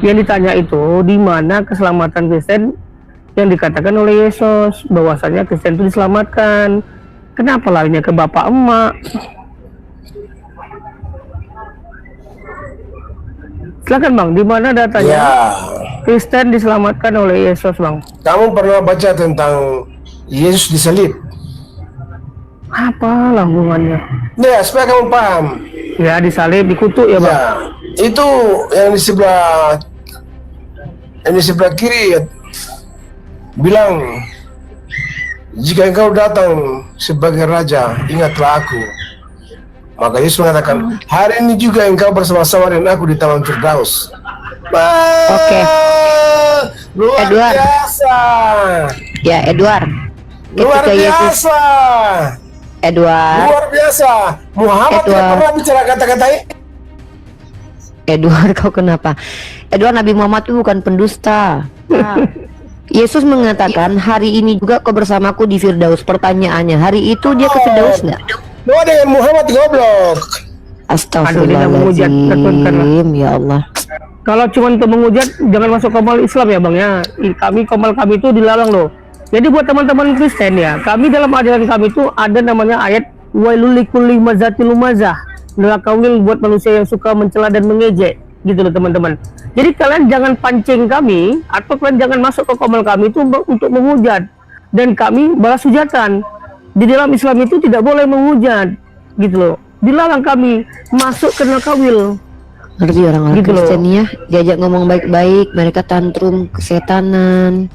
Yang ditanya itu di mana keselamatan Kristen yang dikatakan oleh Yesus bahwasanya Kristen itu diselamatkan. Kenapa larinya ke bapak emak? Silakan bang, di mana datanya Ya, Kristen diselamatkan oleh Yesus bang? kamu pernah baca tentang Yesus disalib? Apalah hubungannya? Ya, supaya kamu paham. Ya disalib, dikutuk ya bang? Ya, itu yang di sebelah kiri bilang, jika engkau datang sebagai raja, ingatlah aku. Maka Yesus mengatakan, hari ini juga engkau bersama-sama dengan aku di Taman Firdaus. Oke. Luar Edward. biasa. Ya Edward. Luar Ketika Yesus, biasa. Edward, Luar biasa. Muhammad tidak Edward, pernah bicara kata-kata ini. Edward, kau kenapa? Edward, Nabi Muhammad itu bukan pendusta. Yesus mengatakan, hari ini juga kau bersamaku di Firdaus. Pertanyaannya, hari itu dia ke Firdaus nggak? Lu dengan Muhammad goblok. Astagfirullahaladzim, ya Allah. Kalau cuma untuk menghujat, jangan masuk komal Islam ya bang ya. Komal kami itu dilarang loh. Jadi buat teman-teman Kristen ya, kami dalam ajaran kami itu ada namanya ayat wailul likulli mazatil lumazah. Neraka wil buat manusia yang suka mencela dan mengejek, gitu loh teman-teman. Jadi kalian jangan pancing kami atau kalian jangan masuk ke komal kami itu untuk menghujat. Dan kami balas hujatan. Di dalam Islam itu tidak boleh menghujat, gitu loh. Dilarang kami masuk ke neraka wil. Ngerti orang-orang gitu Kristen ya, diajak ngomong baik-baik, mereka tantrum kesetanan.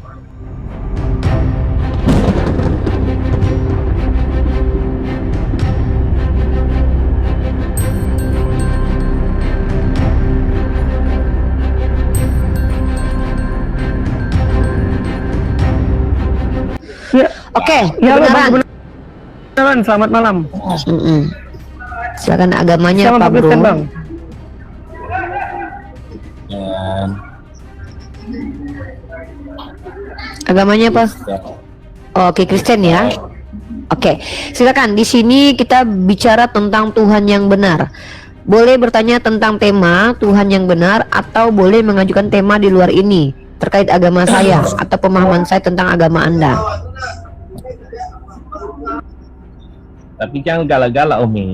Ya, oke, ya beneran. Selamat malam. Silakan agamanya apa bro? Bang. Agamanya apa? Oke, Kristen ya. Oke, silakan. Di sini kita bicara tentang Tuhan yang benar. Boleh bertanya tentang tema Tuhan yang benar atau boleh mengajukan tema di luar ini terkait agama saya atau pemahaman saya tentang agama Anda. Tapi jangan galak-galak Umi.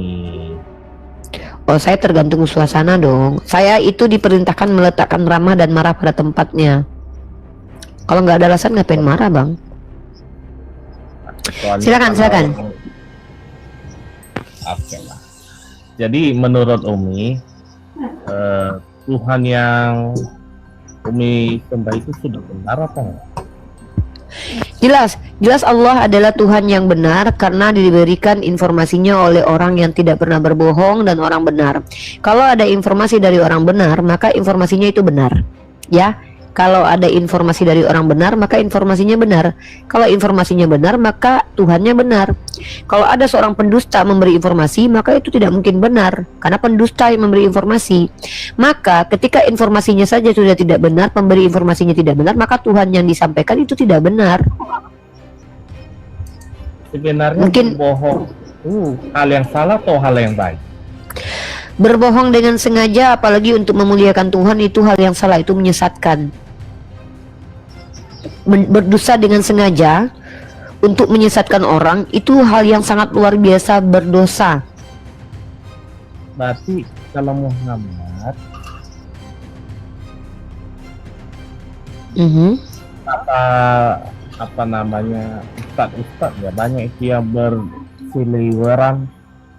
Oh, saya tergantung suasana dong. Saya itu diperintahkan meletakkan ramah dan marah pada tempatnya. Kalau nggak ada alasan ngapain marah bang? Silakan. Oke lah. Jadi menurut Umi, Tuhan yang Umi sembah itu sudah benar apa enggak? Jelas Allah adalah Tuhan yang benar karena diberikan informasinya oleh orang yang tidak pernah berbohong dan orang benar. Kalau ada informasi dari orang benar, maka informasinya itu benar. Ya. Kalau ada informasi dari orang benar, maka informasinya benar. Kalau informasinya benar, maka Tuhannya benar. Kalau ada seorang pendusta memberi informasi, maka itu tidak mungkin benar, karena pendusta yang memberi informasi. Maka ketika informasinya saja sudah tidak benar, pemberi informasinya tidak benar, maka Tuhan yang disampaikan itu tidak benar. Sebenarnya mungkin bohong hal yang salah atau hal yang baik? Berbohong dengan sengaja, apalagi untuk memuliakan Tuhan, itu hal yang salah, itu menyesatkan. Berdosa dengan sengaja untuk menyesatkan orang itu hal yang sangat luar biasa berdosa. Berarti kalau Muhammad apa namanya ustadz ya banyak itu yang berseliweran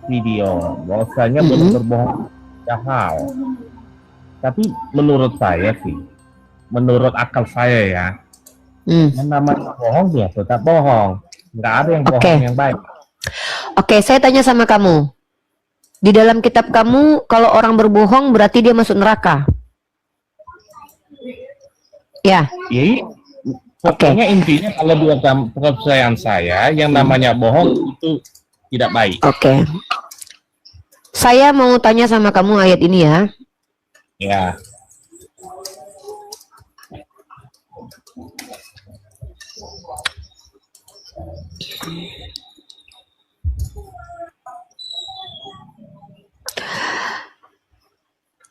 video bahwasanya berbohong hal. Tapi menurut saya sih, menurut akal saya ya, yang namanya bohong ya tetap bohong, nggak ada yang bohong yang baik. Oke, saya tanya sama kamu, di dalam kitab kamu kalau orang berbohong berarti dia masuk neraka? Ya. Pokoknya intinya kalau dalam kepercayaan saya yang namanya bohong itu tidak baik. Oke. Saya mau tanya sama kamu ayat ini ya. Ya.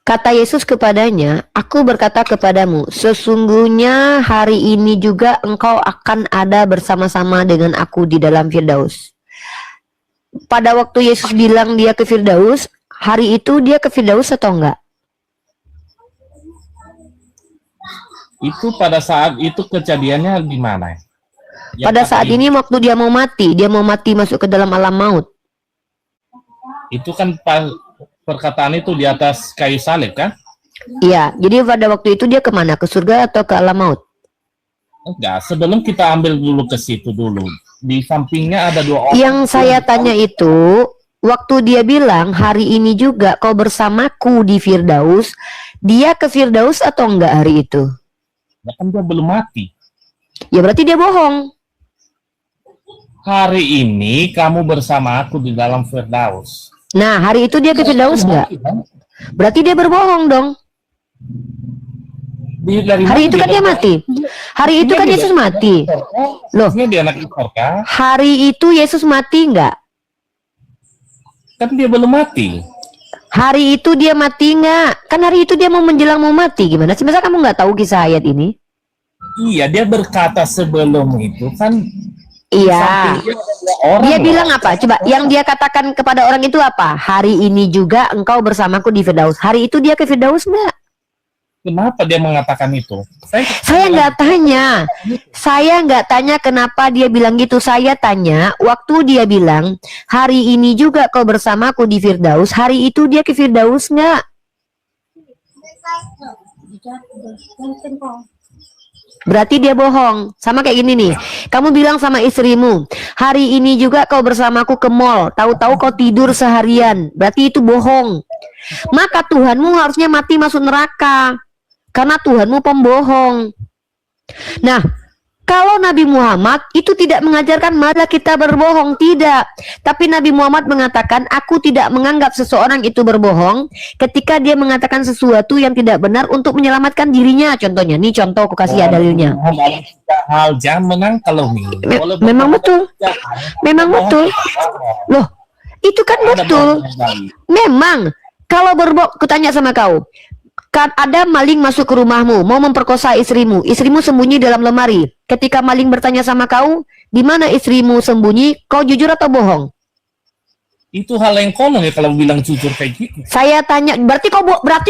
Kata Yesus kepadanya, aku berkata kepadamu, sesungguhnya hari ini juga engkau akan ada bersama-sama dengan aku di dalam Firdaus. Pada waktu Yesus bilang dia ke Firdaus, hari itu dia ke Firdaus atau enggak? Itu pada saat itu kejadiannya di mana? Ya, Pada saat ini waktu dia mau mati masuk ke dalam alam maut. itu kan perkataan itu di atas kayu salib kan? Iya, jadi pada waktu itu dia kemana? Ke surga atau ke alam maut? Enggak, sebelum kita ambil dulu ke situ dulu. Di sampingnya ada dua orang. Yang saya tanya itu, waktu dia bilang hari ini juga kau bersamaku di Firdaus, dia ke Firdaus atau enggak hari itu? Ya kan dia belum mati. Ya berarti dia bohong. Hari ini kamu bersama aku di dalam Firdaus. Nah, hari itu dia ke Firdaus enggak? Berarti dia berbohong dong. Hari itu kan dia mati. Hari itu kan Yesus mati. Loh, ini dia anak Ikor kan? hari itu Yesus mati enggak? Kan dia belum mati. Hari itu dia mati enggak? Kan hari itu dia mau menjelang mau mati. Gimana sih? Masa kamu nggak tahu kisah ayat ini? Iya, dia berkata sebelum itu kan. Iya. Dia Orang bilang apa? Coba, yang dia katakan kepada orang itu apa? Hari ini juga engkau bersamaku di Firdaus. Hari itu dia ke Firdaus enggak? Kenapa dia mengatakan itu? Saya nggak tanya. Saya nggak tanya kenapa dia bilang gitu. Saya tanya waktu dia bilang hari ini juga kau bersamaku di Firdaus. Hari itu dia ke Firdaus nggak? Berarti dia bohong. Sama kayak gini nih. Kamu bilang sama istrimu, hari ini juga kau bersamaku ke mall. Tahu-tahu kau tidur seharian. Berarti itu bohong. Maka Tuhanmu harusnya mati masuk neraka. Karena Tuhanmu pembohong. Nah, kalau Nabi Muhammad itu tidak mengajarkan marilah kita berbohong, tidak. Tapi Nabi Muhammad mengatakan, aku tidak menganggap seseorang itu berbohong ketika dia mengatakan sesuatu yang tidak benar untuk menyelamatkan dirinya. Contohnya, nih contoh aku kasih ya dalilnya. Hal jangan menang kalau Memang betul. Memang betul. Loh, itu kan betul. Memang, kalau berbohong, kutanya sama kau. Kan ada maling masuk ke rumahmu, mau memperkosa istrimu. Istrimu sembunyi dalam lemari. Ketika maling bertanya sama kau, di mana istrimu sembunyi? Kau jujur atau bohong? Itu hal yang konon ya kalau bilang jujur kayak gitu. Saya tanya, berarti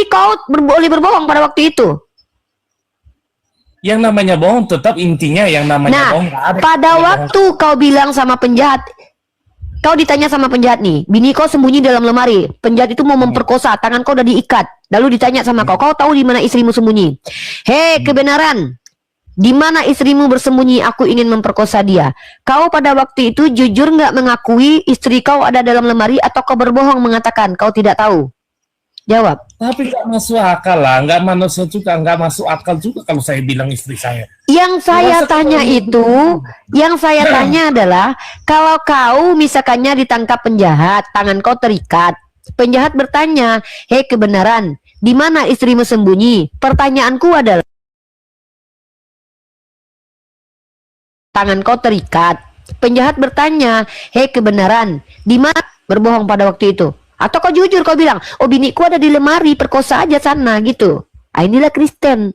kau boleh berbohong pada waktu itu? Yang namanya bohong tetap intinya yang namanya bohong. Nah, pada waktu kau bilang sama penjahat, kau ditanya sama penjahat nih, bini kau sembunyi dalam lemari. Penjahat itu mau memperkosa, tangan kau udah diikat. Lalu ditanya sama kau tahu di mana istrimu sembunyi? Hei, kebenaran. Di mana istrimu bersembunyi? Aku ingin memperkosa dia. Kau pada waktu itu jujur nggak mengakui istri kau ada dalam lemari atau kau berbohong mengatakan kau tidak tahu? Jawab. Tapi nggak masuk akal lah, nggak manusia juga, nggak masuk akal juga kalau saya bilang istri saya. Yang saya tanya itu, yang saya tanya adalah kalau kau misalkannya ditangkap penjahat, tangan kau terikat. Penjahat bertanya, hei kebenaran, di mana istrimu sembunyi? Pertanyaanku adalah, tangan kau terikat. Penjahat bertanya, hei kebenaran, di mana? Berbohong pada waktu itu. Atau kau jujur, kau bilang, oh biniku ada di lemari, perkosa aja sana gitu. Inilah Kristen.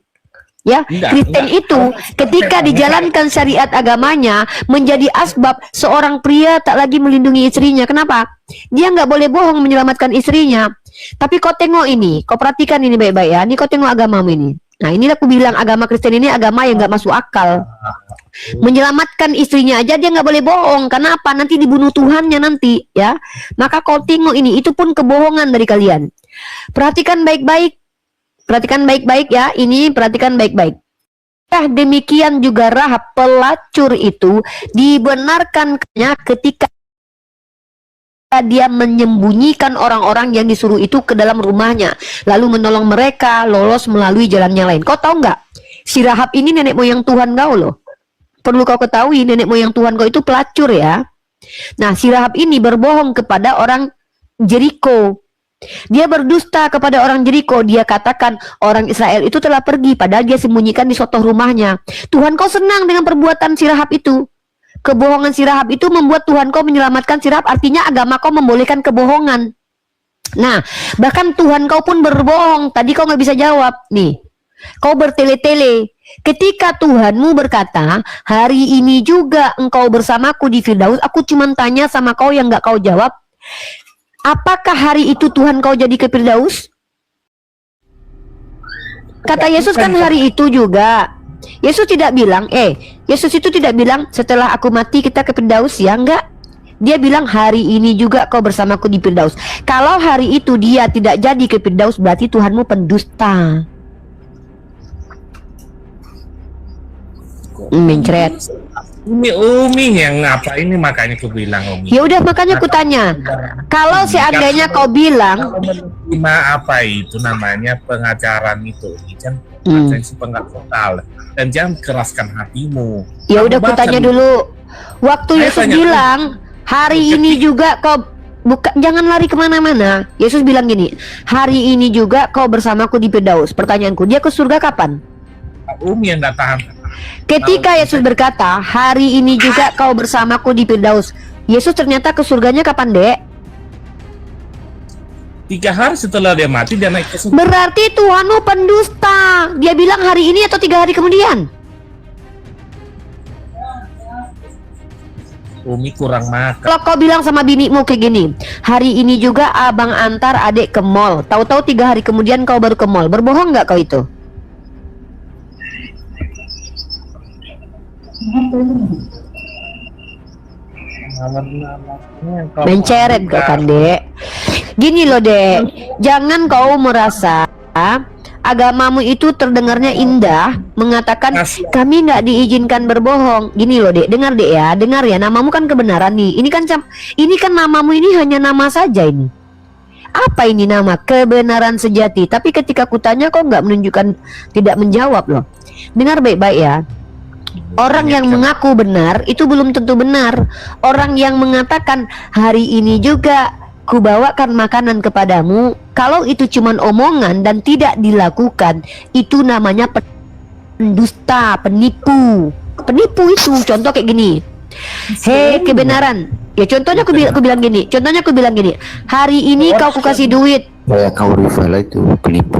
Ya, Kristen itu ketika dijalankan syariat agamanya menjadi asbab seorang pria tak lagi melindungi istrinya. Kenapa? Dia nggak boleh bohong menyelamatkan istrinya. Tapi kau tengok ini, kau perhatikan ini baik-baik ya. Ini kau tengok agamamu ini. Nah, inilah aku bilang agama Kristen ini agama yang nggak masuk akal. Menyelamatkan istrinya aja dia nggak boleh bohong. Karena apa? Nanti dibunuh Tuhannya nanti, ya. Maka kau tengok ini, itu pun kebohongan dari kalian. Perhatikan baik-baik. Perhatikan baik-baik ya, ini perhatikan baik-baik. Demikian juga Rahab pelacur itu dibenarkannya ketika dia menyembunyikan orang-orang yang disuruh itu ke dalam rumahnya, lalu menolong mereka lolos melalui jalan yang lain. Kau tahu nggak? Si Rahab ini nenek moyang Tuhan kau loh. Perlu kau ketahui, nenek moyang Tuhan kau itu pelacur ya. Nah, si Rahab ini berbohong kepada orang Jeriko. Dia berdusta kepada orang Jeriko. Dia katakan orang Israel itu telah pergi, padahal dia sembunyikan di sotoh rumahnya. Tuhan kau senang dengan perbuatan si Rahab itu. Kebohongan si Rahab itu membuat Tuhan kau menyelamatkan si Rahab. Artinya agama kau membolehkan kebohongan. Nah, bahkan Tuhan kau pun berbohong. Tadi kau nggak bisa jawab nih. Kau bertele-tele. Ketika Tuhanmu berkata, hari ini juga engkau bersamaku di Firdaus. Aku cuma tanya sama kau yang nggak kau jawab. Apakah hari itu Tuhan kau jadi ke Firdaus? Kata Yesus kan hari itu juga. Yesus tidak bilang, Yesus itu tidak bilang setelah aku mati kita ke Firdaus ya, enggak. Dia bilang hari ini juga kau bersamaku di Firdaus. Kalau hari itu dia tidak jadi ke Firdaus, berarti Tuhanmu pendusta. Mencret. Umi yang ngapa ini, makanya aku bilang Umi. Ya udah, makanya aku tanya. Kalau seandainya kau bilang menerima apa itu namanya pengajaran itu, Umi, kan pengajaran total, dan jangan keraskan hatimu. Ya udah, aku tanya dulu. Waktu Yesus bilang hari ini juga kau jangan lari kemana-mana. Yesus bilang gini, hari ini juga kau bersamaku di Firdaus. Pertanyaanku, dia ke surga kapan? Umi yang nggak tahan. Ketika Yesus berkata, hari ini juga kau bersamaku di Firdaus, Yesus ternyata ke surganya kapan, Dek? 3 hari setelah dia mati, dia naik ke surga. Berarti Tuhanmu pendusta. Dia bilang hari ini atau 3 hari kemudian? Umi kurang makan. Kalau kau bilang sama binimu kayak gini, hari ini juga abang antar adik ke mall, tahu-tahu 3 hari kemudian kau baru ke mall, berbohong nggak kau itu? Menceret kok kan, Dek. Gini loh, Dek, jangan kau merasa agamamu itu terdengarnya indah, mengatakan kami nggak diizinkan berbohong. Gini loh, Dek, dengar Dek ya, dengar ya, namamu kan kebenaran nih. Ini kan namamu ini hanya nama saja ini. Apa ini nama? Kebenaran sejati. Tapi ketika kutanya kau nggak menunjukkan, tidak menjawab loh. Dengar baik-baik ya. Orang yang mengaku benar itu belum tentu benar. Orang yang mengatakan hari ini juga kubawakan makanan kepadamu, kalau itu cuman omongan dan tidak dilakukan, itu namanya pendusta, penipu. Penipu itu contoh kayak gini. Hei kebenaran. Ya contohnya aku bilang gini. Contohnya aku bilang gini. Hari ini kau kasih duit. Kayak kau rival itu penipu.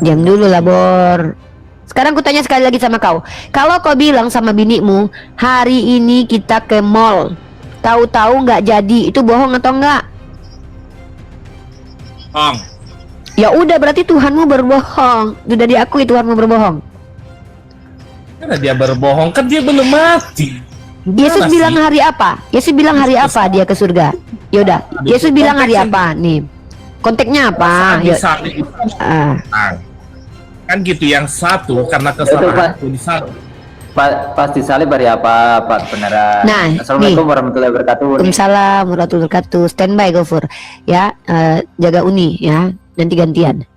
Diam dulu lah, Bor. Sekarang ku tanya sekali lagi sama kau. Kalau kau bilang sama binikmu, hari ini kita ke mall, tahu-tahu nggak jadi, itu bohong atau enggak? Bohong. Ya udah, berarti Tuhanmu berbohong. Sudah diakui Tuhanmu berbohong. Karena dia berbohong, kan dia belum mati. Yesus bilang hari apa? Yesus bilang hari apa dia ke surga? Ya udah, Yesus bilang hari apa? Nih, konteksnya apa? Ya. Kan gitu, yang satu karena kesalahan itu di satu. Pas disalib hari apa, Pak Beneran? Nah, Assalamualaikum warahmatullahi wabarakatuh. Waalaikumsalam warahmatullahi wabarakatuh. Standby Gofur ya, jaga uni ya, nanti gantian.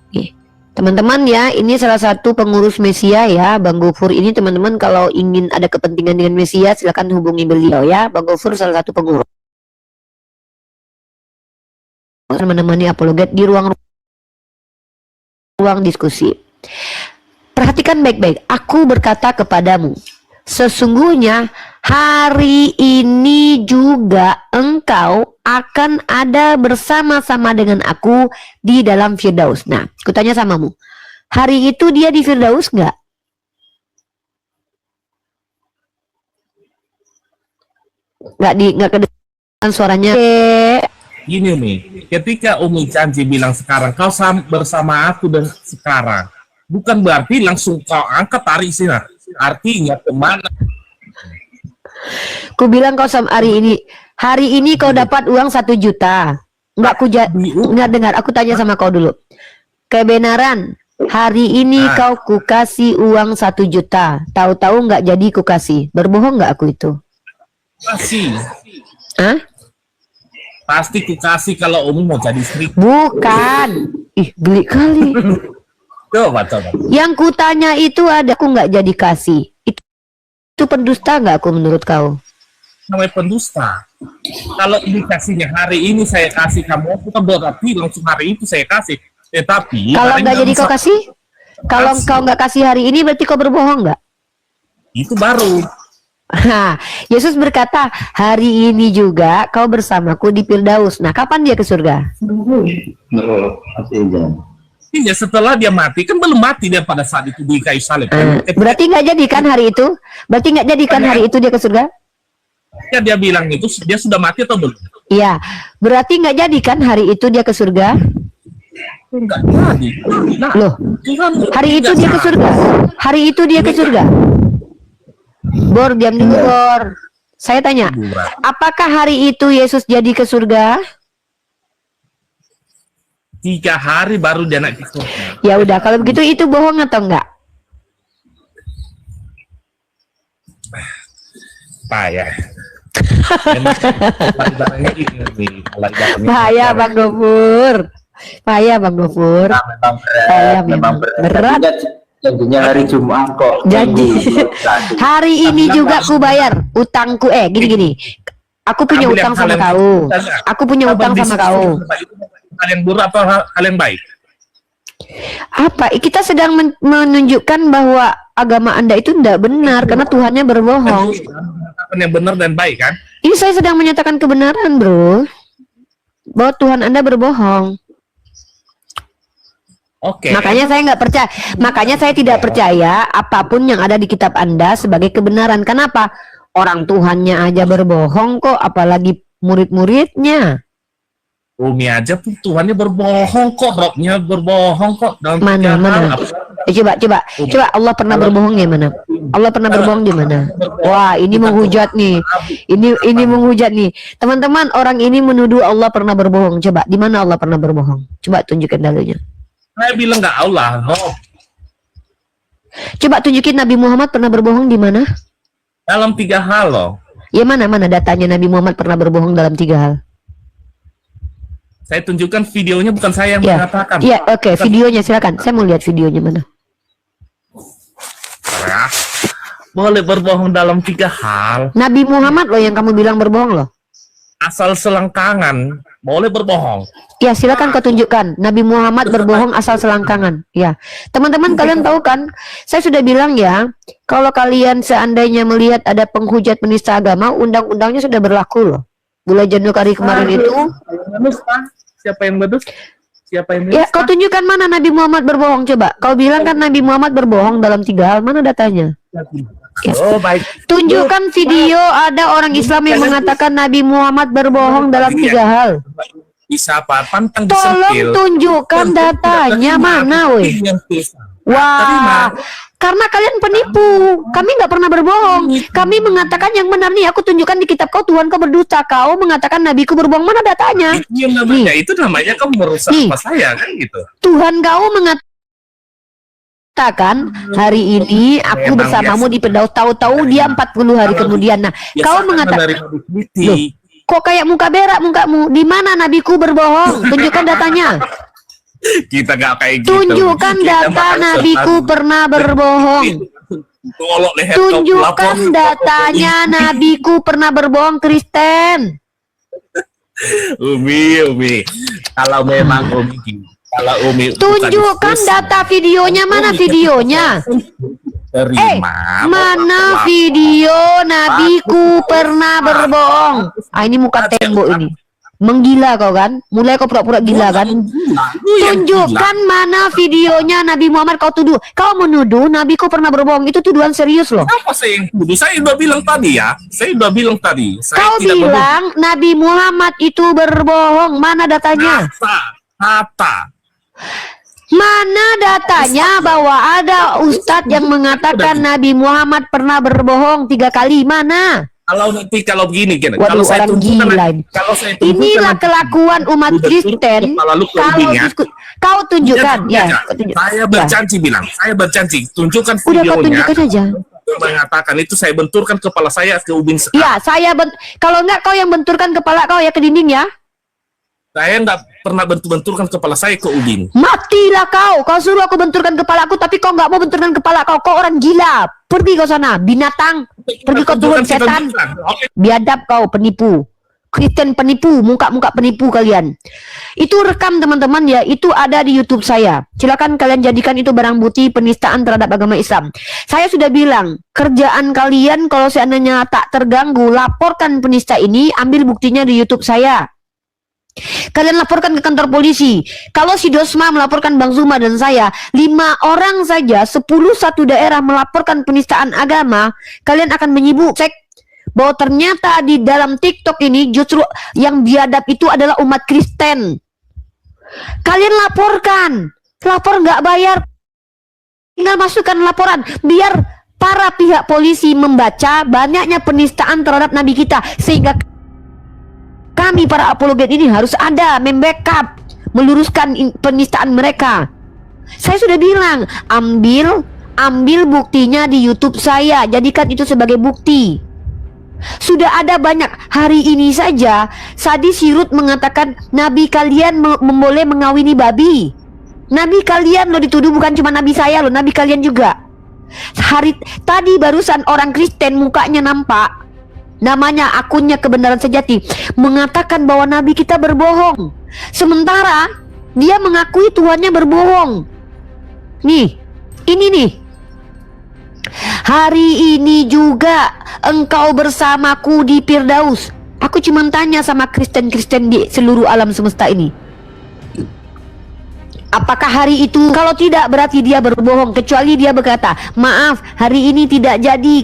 Teman-teman ya, ini salah satu pengurus Mesia ya, Bang Gofur ini. Teman-teman kalau ingin ada kepentingan dengan Mesia, silakan hubungi beliau ya. Bang Gofur salah satu pengurus menemani apologet di ruang diskusi. Perhatikan baik-baik. Aku berkata kepadamu, sesungguhnya hari ini juga engkau akan ada bersama-sama dengan aku di dalam Firdaus. Nah, aku tanya samamu, hari itu dia di Firdaus nggak? Nggak kedengaran suaranya. Gini Umi, ketika Umi janji bilang sekarang kau bersama aku dan sekarang, bukan berarti langsung kau angkat tarik sini. Artinya kemana? Ku bilang kau sama hari ini kau dapat uang 1 juta. Enggak, dengar, aku tanya sama kau dulu. Kebenaran, hari ini kau ku kasih uang 1 juta. Tahu-tahu nggak jadi ku kasih. Berbohong nggak aku itu? Kasih. Hah? Pasti ku kasih kalau Umi mau jadi istri. Bukan. Ih, geli kali. Coba. Yang ku tanya itu ada aku nggak jadi kasih. Itu pendusta nggak aku menurut kau? Namanya pendusta. Kalau dikasihnya hari ini saya kasih kamu, bukan berarti langsung hari itu saya kasih. Tetapi kalau nggak jadi kau kasih, kalau kau nggak kasih hari ini berarti kau berbohong nggak? Itu baru. Nah, Yesus berkata, hari ini juga kau bersamaku di Firdaus. Nah, kapan dia ke surga? Iya, setelah dia mati, kan belum mati dia pada saat itu di kayu salib. Berarti nggak jadikan hari itu? Berarti nggak jadikan hari itu dia ke surga? Ya, dia bilang itu dia sudah mati atau belum? Iya. Berarti nggak jadikan hari itu dia ke surga? Enggak jadi. Nah, Loh, Tuhan hari itu tidak dia ke surga. Hari itu dia ke surga. Bor, diam dulu, Bor. Saya tanya, apakah hari itu Yesus jadi ke surga? 3 hari baru dia naik ke surga. Ya udah, kalau begitu itu bohong atau enggak? Payah. Memang ibaratnya ini, kalau ibaratnya- Bahaya, Bang Gofur. Bahaya, Bang Gofur. Nah, memang berat, Saya memang berat. berat. Tapi kan janjinya hari Jumat kok. Janji. Tadi. Hari ini juga ku bayar utangku. Gini. Aku punya Ambil yang utang hal sama yang- kau. Aku punya utang sama kau. Hal yang buruk atau hal yang baik? Apa? Kita sedang menunjukkan bahwa agama Anda itu tidak benar karena Tuhannya berbohong. Mengatakan yang benar dan baik kan? Ini saya sedang menyatakan kebenaran, bro. Bahwa Tuhan Anda berbohong. Oke. Makanya saya nggak percaya. Makanya saya tidak percaya apapun yang ada di kitab Anda sebagai kebenaran. Kenapa? Orang Tuhannya aja berbohong kok, apalagi murid-muridnya. Umi aja pun Tuhannya berbohong kok, Robnya berbohong kok. Dalam Mana, 3 mana? hal. Coba Allah pernah berbohong di mana? Allah pernah berbohong di mana? Wah, ini menghujat nih. Ini menghujat nih. Teman-teman, orang ini menuduh Allah pernah berbohong. Coba, di mana Allah pernah berbohong? Coba tunjukkan dalilnya. Saya bilang nggak Allah, Rob. Coba tunjukin Nabi Muhammad pernah berbohong di mana? Dalam 3 hal loh. Ya mana datanya Nabi Muhammad pernah berbohong dalam 3 hal? Saya tunjukkan videonya, bukan saya yang Ya, mengatakan. iya, oke, videonya silakan. Saya mau lihat videonya mana. Ya. Boleh berbohong dalam 3 hal. Nabi Muhammad loh yang kamu bilang berbohong loh. Asal selangkangan, boleh berbohong. Ya, silakan kau tunjukkan. Nabi Muhammad berbohong asal selangkangan. Ya, teman-teman kalian tahu kan? Saya sudah bilang ya, kalau kalian seandainya melihat ada penghujat penista agama, undang-undangnya sudah berlaku loh. Bulan Januari kemarin itu. Siapa yang bedus? Siapa yang Ya, menista? kau tunjukkan mana Nabi Muhammad berbohong coba. Kau bilang kan Nabi Muhammad berbohong dalam 3 hal. Mana datanya? Oh, baik. Tunjukkan video ada orang Islam yang mengatakan Nabi Muhammad berbohong dalam 3 hal. Bisa apa? Pantang Tolong disentil. tunjukkan datanya mana, weh. Wah, karena kalian penipu. Kami nggak pernah berbohong. Kami mengatakan yang benar nih. Aku tunjukkan di kitab kau, Tuhan kau berdusta. Kau mengatakan nabiku berbohong. Mana datanya? Itu namanya kamu merusak Nih. apa saya kan gitu. Tuhan kau mengatakan hari ini aku Memang bersamamu biasa. di Firdaus. Tahu-tahu dia 40 hari kemudian. Nah, kau mengatakan, Loh, kok kayak muka berak mukamu? Di mana nabiku berbohong? Tunjukkan datanya. Kita nggak kayak gitu. Tunjukkan Kita data makan nabiku setan. pernah berbohong. Tolok leher kau, Tunjukkan lapor. datanya nabiku pernah berbohong, Kristen. Umi. Kalau memang Umi Tunjukkan data videonya, mana videonya? terima. Mana video nabiku pernah berbohong? Ah, ini muka tembok ini. Menggila kau kan? Mulai kau pura-pura gila kan? Tunjukkan mana videonya Nabi Muhammad kau tuduh. Kau menuduh nabiku pernah berbohong. Itu tuduhan serius loh. Apa saya yang tuduh? Saya udah bilang tadi ya. Saya udah bilang tadi. Saya Kau tidak bilang Nabi Muhammad itu berbohong. Mana datanya? Kata. Mana datanya bahwa ada ustadz yang mengatakan Nabi Muhammad pernah berbohong 3 kali? Mana? Kalau begini, Waduh, orang gila ini. kalau saya tunjukkan Inilah nanti- kelakuan umat Udah Kristen. kepala lu ke Kalau ujung ya. kau tunjukkan, Ya, ya. kau tunjuk. Saya Ya. berjanji bilang, saya berjanji tunjukkan Udah kau videonya. tunjukkan aja. Yang mengatakan itu saya benturkan kepala saya ke ubin sekali. Ya, kalau enggak kau yang benturkan kepala kau ya ke dinding ya. Saya nggak pernah benturkan kepala saya ke ubin. Matilah kau. Kau suruh aku benturkan kepalaku, tapi kau nggak mau benturkan kepala kau. Kau orang gila. Pergi kau sana, binatang. Pergi kau turun Tunjukkan, kita setan. tunjukkan. Oke. Biadab kau, penipu. Kristen penipu, muka-muka penipu kalian. Itu rekam teman-teman ya, itu ada di YouTube saya. Silakan kalian jadikan itu barang bukti penistaan terhadap agama Islam. Saya sudah bilang, kerjaan kalian kalau seandainya tak terganggu, laporkan penista ini, ambil buktinya di YouTube saya. Kalian laporkan ke kantor polisi. Kalau si Dosma melaporkan Bang Zuma dan saya, 5 orang saja, 10 satu daerah melaporkan penistaan agama, kalian akan menyibuk cek bahwa ternyata di dalam TikTok ini justru yang biadab itu adalah umat Kristen. Kalian laporkan, lapor nggak bayar, tinggal masukkan laporan biar para pihak polisi membaca banyaknya penistaan terhadap Nabi kita, sehingga kami para apologet ini harus ada membackup, meluruskan penistaan mereka. Saya sudah bilang, ambil buktinya di YouTube saya, jadikan itu sebagai bukti. Sudah ada banyak. Hari ini saja Sadi Sirut mengatakan Nabi kalian boleh mengawini babi. Nabi kalian lo dituduh, bukan cuma Nabi saya lo, Nabi kalian juga. Tadi barusan orang Kristen mukanya nampak, namanya akunnya Kebenaran Sejati, mengatakan bahwa Nabi kita berbohong. Sementara dia mengakui Tuhannya berbohong. Nih, ini nih. Hari ini juga engkau bersamaku di Firdaus. Aku cuma tanya sama Kristen-Kristen di seluruh alam semesta ini, apakah hari itu? Kalau tidak berarti dia berbohong, kecuali dia berkata, maaf hari ini tidak jadi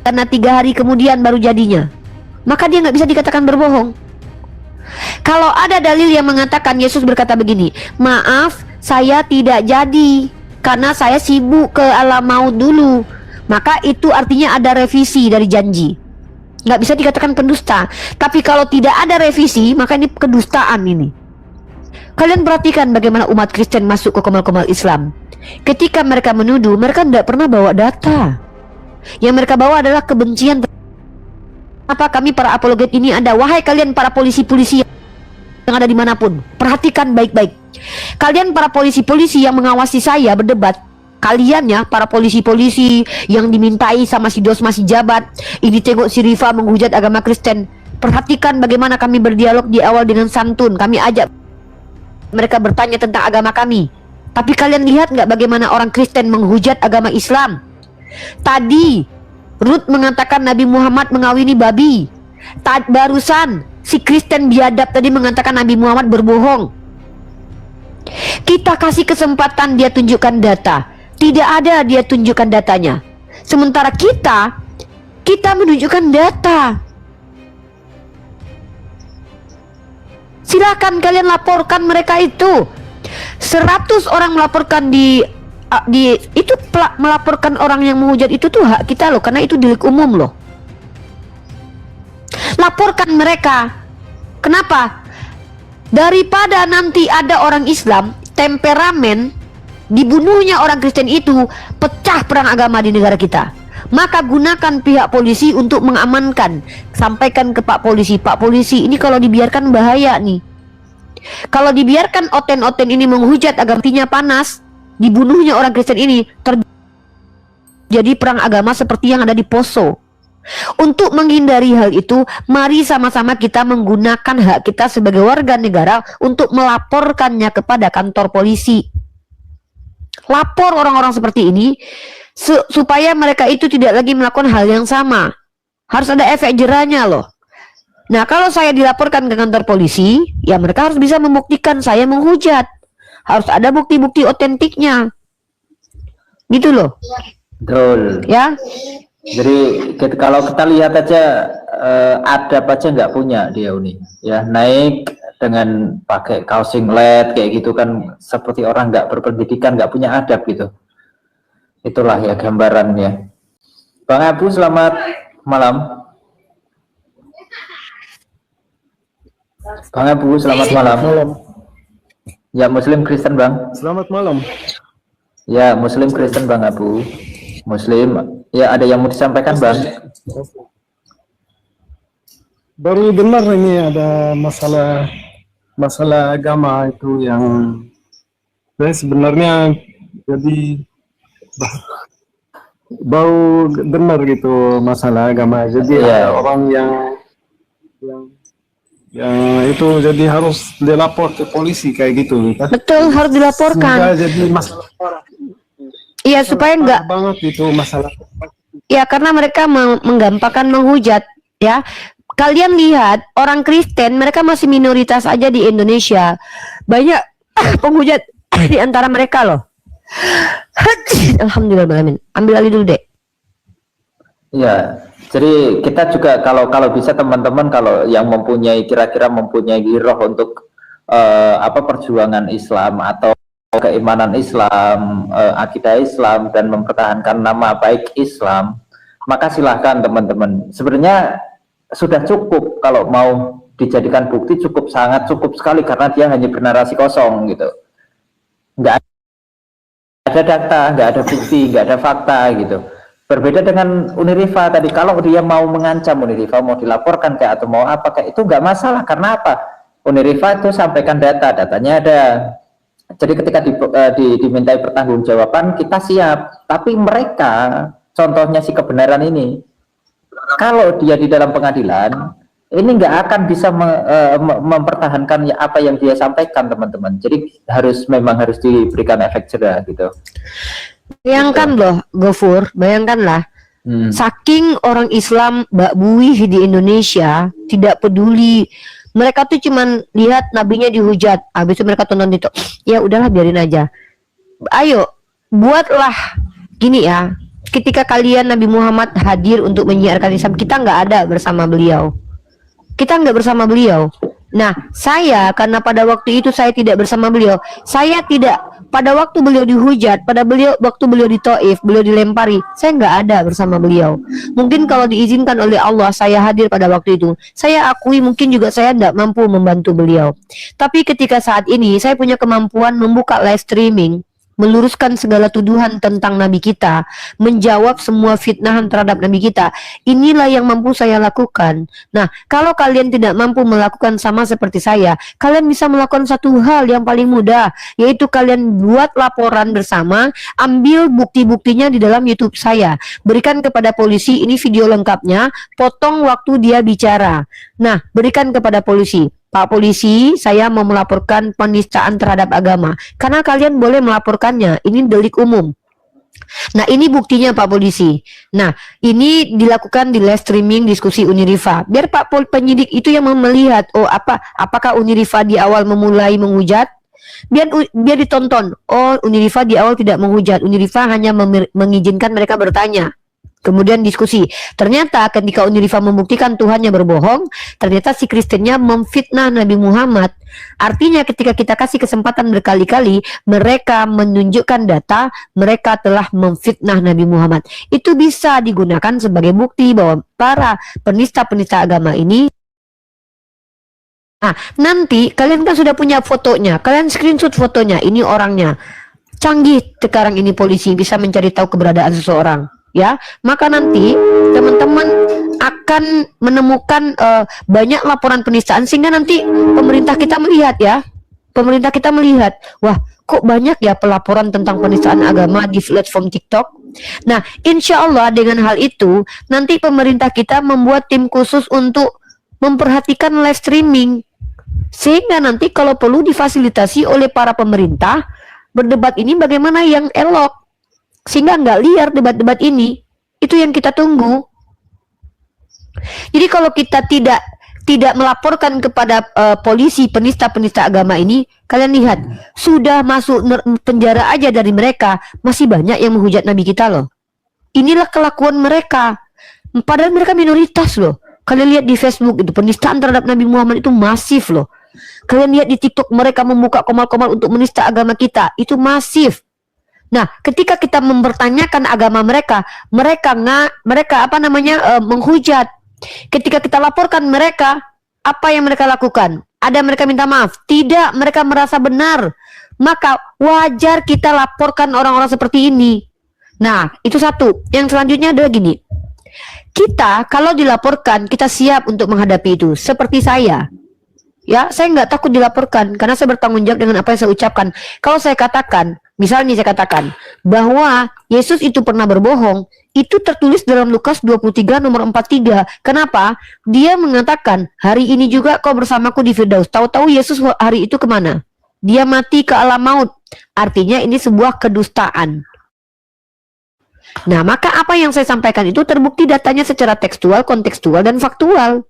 karena 3 hari kemudian baru jadinya, maka dia nggak bisa dikatakan berbohong. Kalau ada dalil yang mengatakan Yesus berkata begini, maaf saya tidak jadi karena saya sibuk ke alam maut dulu, maka itu artinya ada revisi dari janji. Nggak bisa dikatakan pendusta. Tapi kalau tidak ada revisi, maka ini kedustaan ini. Kalian perhatikan bagaimana umat Kristen masuk ke komal-komal Islam. Ketika mereka menuduh, mereka tidak pernah bawa data. Yang mereka bawa adalah kebencian. Apa kami para apologet ini ada? Wahai kalian para polisi-polisi yang ada dimanapun, perhatikan baik-baik. Kalian para polisi-polisi yang mengawasi saya berdebat, kalian ya para polisi-polisi yang dimintai sama si Dosma si Jabat ini, tengok si Rifa menghujat agama Kristen. Perhatikan bagaimana kami berdialog di awal dengan santun. Kami ajak mereka bertanya tentang agama kami. Tapi kalian lihat nggak bagaimana orang Kristen menghujat agama Islam? Tadi Ruth mengatakan Nabi Muhammad mengawini babi. Barusan si Kristen biadab tadi mengatakan Nabi Muhammad berbohong. Kita kasih kesempatan dia tunjukkan data, tidak ada dia tunjukkan datanya. Sementara kita menunjukkan data. Silakan kalian laporkan mereka itu. 100 orang melaporkan melaporkan orang yang menghujat itu tuh hak kita loh, karena itu delik umum loh. Laporkan mereka. Kenapa? Daripada nanti ada orang Islam temperamen, dibunuhnya orang Kristen itu, pecah perang agama di negara kita. Maka gunakan pihak polisi untuk mengamankan. Sampaikan ke Pak Polisi, Pak Polisi ini kalau dibiarkan bahaya nih. Kalau dibiarkan oten-oten ini menghujat agamanya panas, dibunuhnya orang Kristen ini, terjadi perang agama seperti yang ada di Poso. Untuk menghindari hal itu, mari sama-sama kita menggunakan hak kita sebagai warga negara untuk melaporkannya kepada kantor polisi. Lapor orang-orang seperti ini supaya mereka itu tidak lagi melakukan hal yang sama. Harus ada efek jerahnya loh. Nah, kalau saya dilaporkan ke kantor polisi, ya mereka harus bisa membuktikan saya menghujat. Harus ada bukti-bukti otentiknya. Gitu loh. Betul. Ya. Jadi kalau kita lihat aja adab aja nggak punya dia Uni, ya naik dengan pakai kaos singlet kayak gitu kan, seperti orang nggak berpendidikan, nggak punya adab gitu. Itulah ya gambarannya. Bang Abu, selamat malam. Bang Abu, selamat malam. Ya Muslim Kristen Bang. Selamat malam. Ya Muslim Kristen Bang Abu. Muslim. Ya, ada yang mau disampaikan Bang? Baru benar ini ada masalah agama itu yang saya sebenarnya jadi baru dengar gitu masalah agama. Jadi Ya. orang yang yang itu jadi harus dilapor ke polisi kayak gitu kan. Betul, harus dilaporkan. Sehingga jadi masalah Iya, supaya nggak, banget itu masalah. ya karena mereka menggampangkan menghujat, ya. Kalian lihat orang Kristen, mereka masih minoritas aja di Indonesia. Banyak penghujat di antara mereka loh. Alhamdulillah, ambil alih dulu deh. Ya, jadi kita juga kalau bisa teman-teman kalau yang mempunyai kira-kira mempunyai giroh untuk perjuangan Islam atau keimanan Islam, akidah Islam dan mempertahankan nama baik Islam, maka silahkan teman-teman. Sebenarnya sudah cukup kalau mau dijadikan bukti, sangat cukup sekali karena dia hanya bernarasi kosong gitu. Nggak ada data, nggak ada bukti, nggak ada fakta gitu. Berbeda dengan Unirifa tadi, kalau dia mau mengancam Unirifa, mau dilaporkan kayak atau mau apa kayak itu nggak masalah. Karena apa? Unirifa itu sampaikan datanya ada. Jadi ketika dimintai pertanggungjawaban kita siap. Tapi mereka, contohnya si kebenaran ini, kalau dia di dalam pengadilan, ini nggak akan bisa mempertahankan apa yang dia sampaikan teman-teman. Jadi memang harus diberikan efek jerah gitu. Bayangkan loh, Gofur, bayangkanlah. Saking orang Islam Mbak Buih di Indonesia tidak peduli, mereka tuh cuman lihat nabinya dihujat, habis itu mereka tonton itu, ya udahlah biarin aja. Ayo buatlah gini ya, ketika kalian Nabi Muhammad hadir untuk menyiarkan Islam, kita nggak ada bersama beliau, kita nggak bersama beliau. Nah, saya karena pada waktu itu saya tidak bersama beliau, saya tidak pada waktu beliau dihujat, waktu beliau di Taif, beliau dilempari, saya nggak ada bersama beliau. Mungkin kalau diizinkan oleh Allah saya hadir pada waktu itu, saya akui mungkin juga saya tidak mampu membantu beliau. Tapi ketika saat ini saya punya kemampuan membuka live streaming, meluruskan segala tuduhan tentang Nabi kita, menjawab semua fitnahan terhadap Nabi kita. Inilah yang mampu saya lakukan. Nah, kalau kalian tidak mampu melakukan sama seperti saya, kalian bisa melakukan satu hal yang paling mudah, yaitu kalian buat laporan bersama, ambil bukti-buktinya di dalam YouTube saya, berikan kepada polisi, ini video lengkapnya, potong waktu dia bicara. Nah, berikan kepada polisi. Pak polisi, saya mau melaporkan penistaan terhadap agama. Karena kalian boleh melaporkannya, ini delik umum. Nah, ini buktinya Pak polisi. Nah, ini dilakukan di live streaming diskusi Unirifa. Biar Pak penyidik itu yang melihat, oh apakah Unirifa di awal memulai menghujat? Biar ditonton. Oh, Unirifa di awal tidak menghujat. Unirifa hanya mengizinkan mereka bertanya. Kemudian diskusi. Ternyata ketika Unirifa membuktikan Tuhannya berbohong, ternyata si Kristennya memfitnah Nabi Muhammad. Artinya ketika kita kasih kesempatan berkali-kali, mereka menunjukkan data, mereka telah memfitnah Nabi Muhammad. Itu bisa digunakan sebagai bukti bahwa para penista-penista agama ini. Nah, nanti kalian kan sudah punya fotonya, kalian screenshot fotonya, ini orangnya. Canggih sekarang ini polisi bisa mencari tahu keberadaan seseorang. Ya, maka nanti teman-teman akan menemukan banyak laporan penistaan sehingga nanti pemerintah kita melihat ya, wah kok banyak ya pelaporan tentang penistaan agama di platform TikTok. Nah, insya Allah dengan hal itu nanti pemerintah kita membuat tim khusus untuk memperhatikan live streaming sehingga nanti kalau perlu difasilitasi oleh para pemerintah berdebat ini bagaimana yang elok. Sehingga nggak liar debat-debat ini. Itu yang kita tunggu. Jadi kalau kita tidak melaporkan kepada polisi penista-penista agama ini, kalian lihat sudah masuk penjara aja dari mereka, masih banyak yang menghujat Nabi kita loh. Inilah kelakuan mereka. Padahal mereka minoritas loh. Kalian lihat di Facebook itu penistaan terhadap Nabi Muhammad itu masif loh. Kalian lihat di TikTok mereka membuka komal-komal untuk menista agama kita, itu masif. Nah, ketika kita mempertanyakan agama mereka menghujat. Ketika kita laporkan mereka, apa yang mereka lakukan? Ada mereka minta maaf? Tidak, mereka merasa benar. Maka wajar kita laporkan orang-orang seperti ini. Nah, itu satu. Yang selanjutnya adalah gini. Kita kalau dilaporkan, kita siap untuk menghadapi itu. Seperti saya. Ya, saya nggak takut dilaporkan karena saya bertanggung jawab dengan apa yang saya ucapkan. Kalau saya katakan Misalnya saya katakan bahwa Yesus itu pernah berbohong, itu tertulis dalam Lukas 23 nomor 43. Kenapa? Dia mengatakan, hari ini juga kau bersamaku di Firdaus. Tahu-tahu Yesus hari itu kemana? Dia mati ke alam maut. Artinya ini sebuah kedustaan. Nah, maka apa yang saya sampaikan itu terbukti datanya secara tekstual, kontekstual, dan faktual.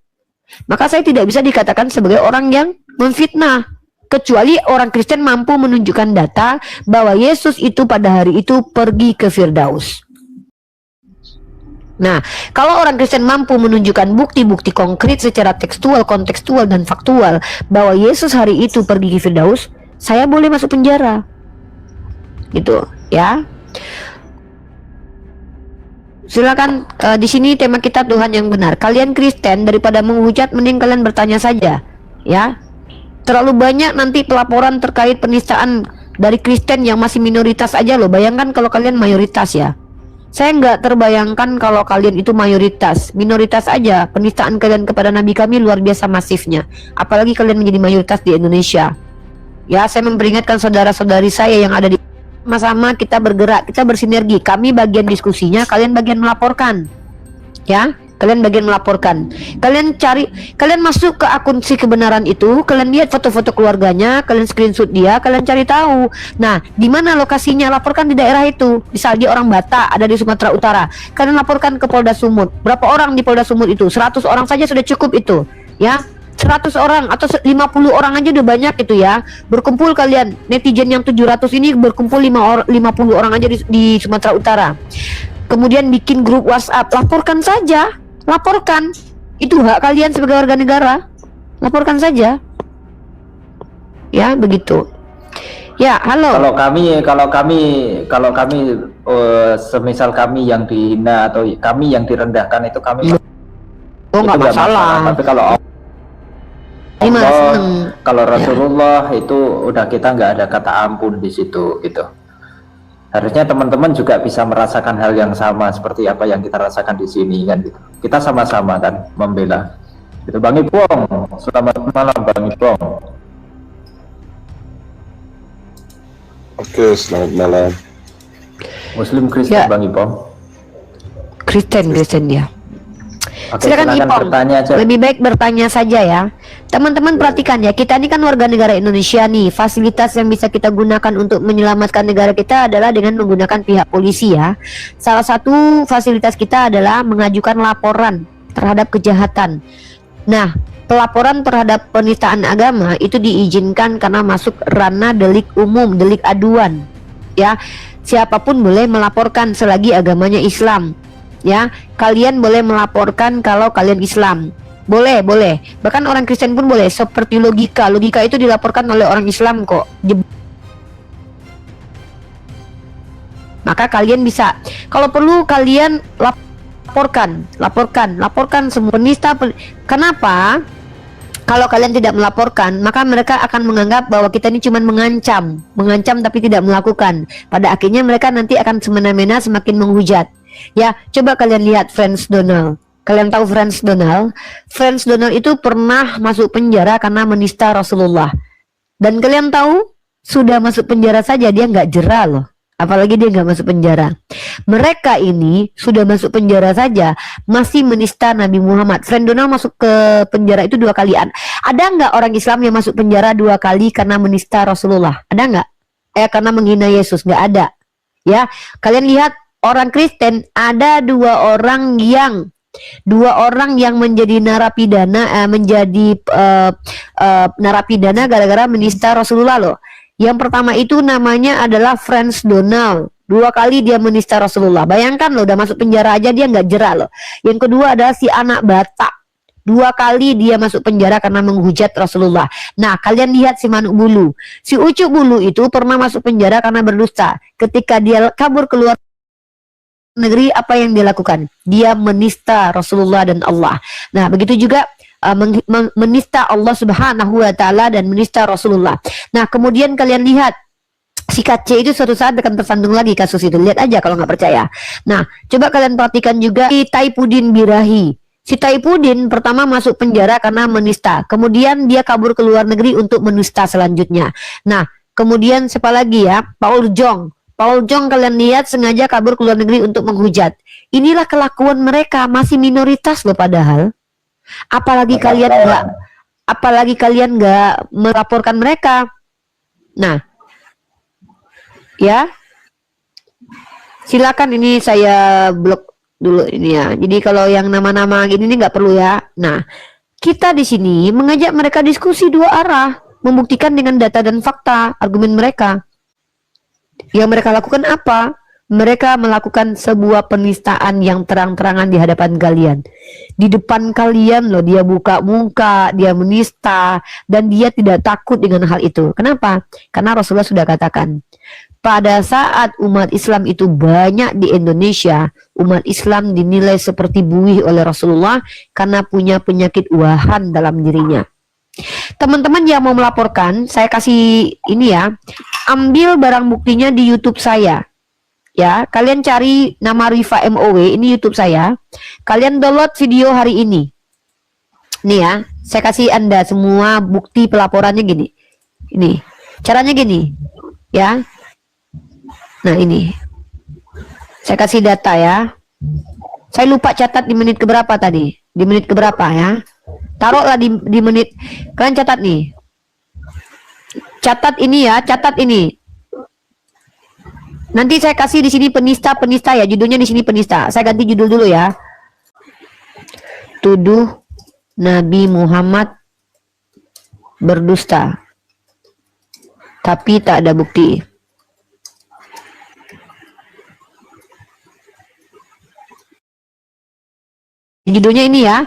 Maka saya tidak bisa dikatakan sebagai orang yang memfitnah. Kecuali orang Kristen mampu menunjukkan data bahwa Yesus itu pada hari itu pergi ke Firdaus. Nah, kalau orang Kristen mampu menunjukkan bukti-bukti konkret secara tekstual, kontekstual, dan faktual bahwa Yesus hari itu pergi ke Firdaus, saya boleh masuk penjara. Gitu, ya. Silakan, di sini tema kita Tuhan yang benar. Kalian Kristen daripada menghujat mending kalian bertanya saja, ya. Terlalu banyak nanti pelaporan terkait penistaan dari Kristen yang masih minoritas aja loh. Bayangkan kalau kalian mayoritas ya. Saya nggak terbayangkan kalau kalian itu mayoritas. Minoritas aja penistaan kalian kepada Nabi kami luar biasa masifnya. Apalagi kalian menjadi mayoritas di Indonesia. Ya, saya memperingatkan saudara-saudari saya yang ada di sama-sama kita bergerak, kita bersinergi. Kami bagian diskusinya, kalian bagian melaporkan. Ya. Kalian bagian melaporkan. Kalian masuk ke akun si kebenaran itu, kalian lihat foto-foto keluarganya, kalian screenshot dia, kalian cari tahu. Nah, di mana lokasinya? Laporkan di daerah itu. Misal dia orang Batak, ada di Sumatera Utara. Kalian laporkan ke Polda Sumut. Berapa orang di Polda Sumut itu? 100 orang saja sudah cukup itu, ya. 100 orang atau 50 orang aja udah banyak itu ya. Berkumpul kalian, netizen yang 700 ini berkumpul 50 orang aja di Sumatera Utara. Kemudian bikin grup WhatsApp, laporkan saja. Laporkan, itu hak kalian sebagai warga negara. Laporkan saja. Ya, begitu. Ya, halo. Kalau kami semisal kami yang dihina atau kami yang direndahkan itu kami Oh, nggak masalah. Tapi kalau Allah, kalau Rasulullah itu udah kita nggak ada kata ampun di situ gitu. Harusnya teman-teman juga bisa merasakan hal yang sama seperti apa yang kita rasakan di sini kan gitu. Kita sama-sama kan membela. Itu Bang Ipong. Selamat malam Bang Ipong. Oke, selamat malam. Muslim Kristen Ya. Bang Ipong. Kristen dia. Oke, Silakan Ipong. bertanya aja. Lebih baik bertanya saja ya. Teman-teman perhatikan ya, kita ini kan warga negara Indonesia nih. Fasilitas yang bisa kita gunakan untuk menyelamatkan negara kita adalah dengan menggunakan pihak polisi ya. Salah satu fasilitas kita adalah mengajukan laporan terhadap kejahatan. Nah, pelaporan terhadap penistaan agama itu diizinkan karena masuk ranah delik umum, delik aduan. Ya, siapapun boleh melaporkan selagi agamanya Islam. Ya, kalian boleh melaporkan kalau kalian Islam. Boleh. Bahkan orang Kristen pun boleh. Seperti logika itu dilaporkan oleh orang Islam kok. Maka kalian bisa, kalau perlu kalian laporkan semua penista. Kenapa? Kalau kalian tidak melaporkan, maka mereka akan menganggap bahwa kita ini cuma mengancam tapi tidak melakukan. Pada akhirnya mereka nanti akan semena-mena semakin menghujat. Ya, coba kalian lihat Franz Donald. Kalian tahu Franz Donald? Franz Donald itu pernah masuk penjara karena menista Rasulullah. Dan kalian tahu, sudah masuk penjara saja dia nggak jera loh. Apalagi dia nggak masuk penjara. Mereka ini sudah masuk penjara saja masih menista Nabi Muhammad. Franz Donald masuk ke penjara itu 2 kali. Ada nggak orang Islam yang masuk penjara 2 kali karena menista Rasulullah? Ada nggak? Karena menghina Yesus? Nggak ada. Ya, kalian lihat orang Kristen ada 2 orang yang menjadi narapidana narapidana gara-gara menista Rasulullah loh. Yang pertama itu namanya adalah Franz Donald. 2 kali dia menista Rasulullah. Bayangkan loh, udah masuk penjara aja dia nggak jera loh. Yang kedua adalah si anak Batak. 2 kali dia masuk penjara karena menghujat Rasulullah. Nah, kalian lihat si Manuk Bulu. Si Ucuk Bulu itu pernah masuk penjara karena berdusta. Ketika dia kabur keluar negeri, apa yang dia lakukan? Dia menista Rasulullah dan Allah. Nah, begitu juga menista Allah Subhanahu wa taala dan menista Rasulullah. Nah, kemudian kalian lihat si KC itu suatu saat akan tersandung lagi kasus itu. Lihat aja kalau nggak percaya. Nah, coba kalian perhatikan juga si Taipudin Birahi. Si Taipudin pertama masuk penjara karena menista. Kemudian dia kabur ke luar negeri untuk menista selanjutnya. Nah, Kemudian siapa lagi ya? Paul Jong. Paul Jong kalian lihat sengaja kabur ke luar negeri untuk menghujat. Inilah kelakuan mereka, masih minoritas loh padahal. Apalagi kalian nggak melaporkan mereka. Nah, ya. Silakan ini saya blok dulu ini ya. Jadi kalau yang nama-nama gini ini nggak perlu ya. Nah, kita di sini mengajak mereka diskusi dua arah, membuktikan dengan data dan fakta argumen mereka. Yang mereka lakukan apa? Mereka melakukan sebuah penistaan yang terang-terangan di hadapan kalian. Di depan kalian loh, dia buka muka, dia menista, dan dia tidak takut dengan hal itu. Kenapa? Karena Rasulullah sudah katakan, pada saat umat Islam itu banyak di Indonesia, umat Islam dinilai seperti buih oleh Rasulullah karena punya penyakit uahan dalam dirinya. Teman-teman yang mau melaporkan, saya kasih ini ya, ambil barang buktinya di YouTube saya. Ya, kalian cari nama Rifa MOW, ini YouTube saya. Kalian download video hari ini. Nih ya, saya kasih Anda semua bukti pelaporannya gini. Ini, caranya gini. Ya. Nah, ini. Saya kasih data ya. Saya lupa catat di menit keberapa tadi. Di menit keberapa ya. Taruhlah di menit. Kalian catat nih. Catat ini ya, catat ini. Nanti saya kasih di sini penista ya, judulnya di sini penista. Saya ganti judul dulu ya. Tuduh Nabi Muhammad berdusta, tapi tak ada bukti. Judulnya ini ya.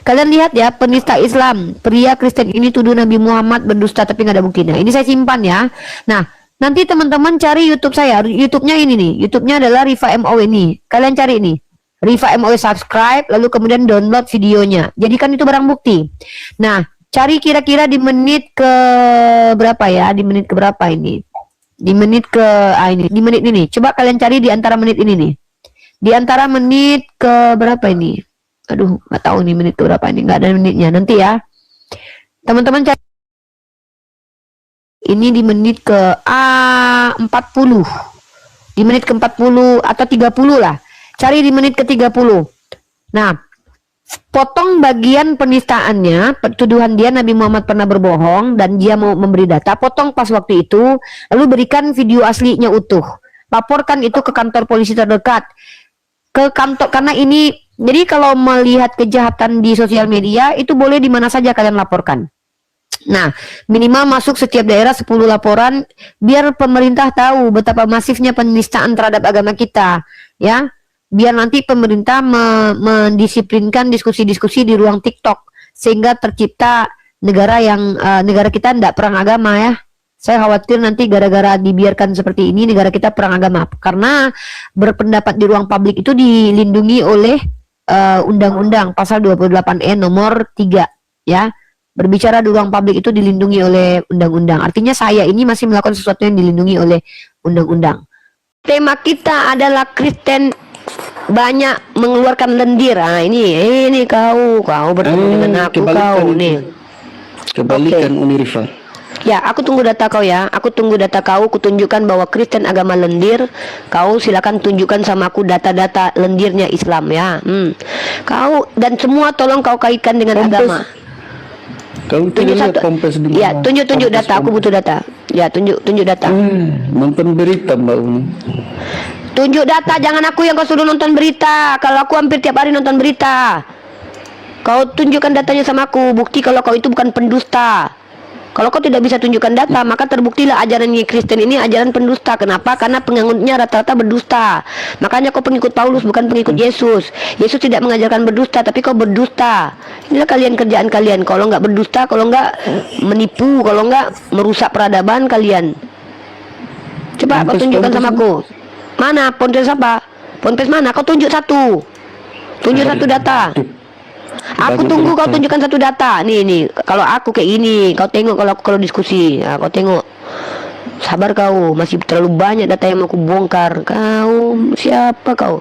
Kalian lihat ya, penista Islam, pria Kristen ini tuduh Nabi Muhammad berdusta tapi nggak ada bukti. Nah, ini saya simpan ya. Nah, nanti teman-teman cari YouTube saya. YouTube-nya ini nih. YouTube-nya adalah Rifa MOW ini. Kalian cari ini. Rifa MOW, subscribe, lalu kemudian download videonya. Jadi kan itu barang bukti. Nah, cari kira-kira di menit ke berapa ya? Di menit ke berapa ini? Di menit ke ini. Di menit ini. Coba kalian cari di antara menit ini nih. Di antara menit ke berapa ini? Aduh, nggak tahu nih menit ke berapa ini. Nggak ada menitnya. Nanti ya. Teman-teman cari. Ini di menit ke 40. Di menit ke 40 atau 30 lah. Cari di menit ke 30. Nah, potong bagian penistaannya, tuduhan dia Nabi Muhammad pernah berbohong dan dia mau memberi data, potong pas waktu itu, lalu berikan video aslinya utuh. Laporkan itu ke kantor polisi terdekat. Ke kantor, karena ini, jadi kalau melihat kejahatan di sosial media, itu boleh di mana saja kalian laporkan. Nah, minimal masuk setiap daerah 10 laporan biar pemerintah tahu betapa masifnya penistaan terhadap agama kita, ya. Biar nanti pemerintah mendisiplinkan diskusi-diskusi di ruang TikTok sehingga tercipta negara yang negara kita tidak perang agama ya. Saya khawatir nanti gara-gara dibiarkan seperti ini negara kita perang agama karena berpendapat di ruang publik itu dilindungi oleh Undang-Undang Pasal 28E nomor 3 ya. Berbicara di ruang publik itu dilindungi oleh undang-undang. Artinya saya ini masih melakukan sesuatu yang dilindungi oleh undang-undang. Tema kita adalah Kristen banyak mengeluarkan lendir. Nah, ini kau bertemu dengan aku kau nih. Kebalikan Uni Rifa. Ya, aku tunggu data kau ya. Aku tunggu data kau. Kutunjukkan bahwa Kristen agama lendir. Kau silakan tunjukkan sama aku data-data lendirnya Islam ya. Kau dan semua tolong kau kaitkan dengan agama. Kau tidak lihat Kompes di mana? Ya, tunjuk data. Aku butuh data. Ya, tunjuk data. Nonton berita Mbak Uni. Tunjuk data, jangan aku yang kau suruh nonton berita. Kalau aku hampir tiap hari nonton berita. Kau tunjukkan datanya sama aku. Bukti kalau kau itu bukan pendusta. Kalau kau tidak bisa tunjukkan data, maka terbuktilah ajaran Kristen ini ajaran pendusta. Kenapa? Karena pengikutnya rata-rata berdusta. Makanya kau pengikut Paulus, bukan pengikut Yesus. Yesus tidak mengajarkan berdusta, tapi kau berdusta. Inilah kerjaan kalian. Kalau nggak berdusta, kalau nggak menipu, kalau nggak merusak peradaban kalian. Coba kau tunjukkan sama aku. Mana? Ponpes apa? Ponpes mana? Kau tunjuk satu. Tunjuk satu data. Aku tunggu kau tunjukkan satu data. Nih. Kalau aku kayak gini, kau tengok kalau diskusi. Nah, kau tengok. Sabar kau, masih terlalu banyak data yang mau aku bongkar. Kau siapa kau?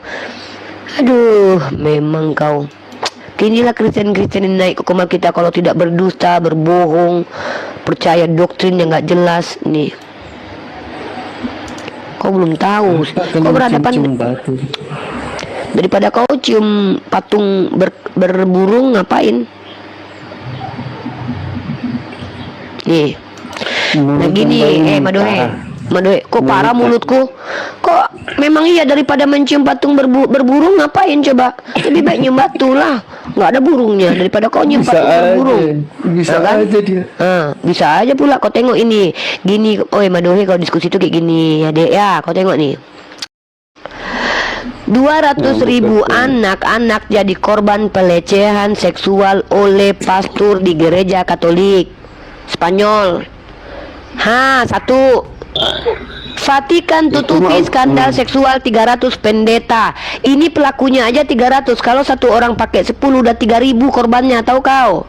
Aduh, memang kau. Inilah Kristen-Kristen yang naik ke koma kita kalau tidak berdusta, berbohong, percaya doktrin yang nggak jelas. Nih. Kau belum tahu. Kan Kau berhadapan cium batu. daripada kau cium patung berburung ngapain? Nih. Nah gini, Madoe, kok parah mulutku? Kok memang iya daripada mencium patung berburung ngapain coba? Lebih baik nyium batu lah, nggak ada burungnya daripada kau nyium Bisa patung berburung. Bisa Nah, kan? aja dia. Bisa aja pula. Kau tengok ini, gini, Madoe, kau diskusi tuh kayak gini ya dek ya. Kau tengok nih. 200.000 anak-anak jadi korban pelecehan seksual oleh pastor di gereja Katolik Spanyol. Satu. Vatikan tutupi skandal seksual 300 pendeta. Ini pelakunya aja 300. Kalau satu orang pakai 10 udah 3.000 korbannya, tahu kau?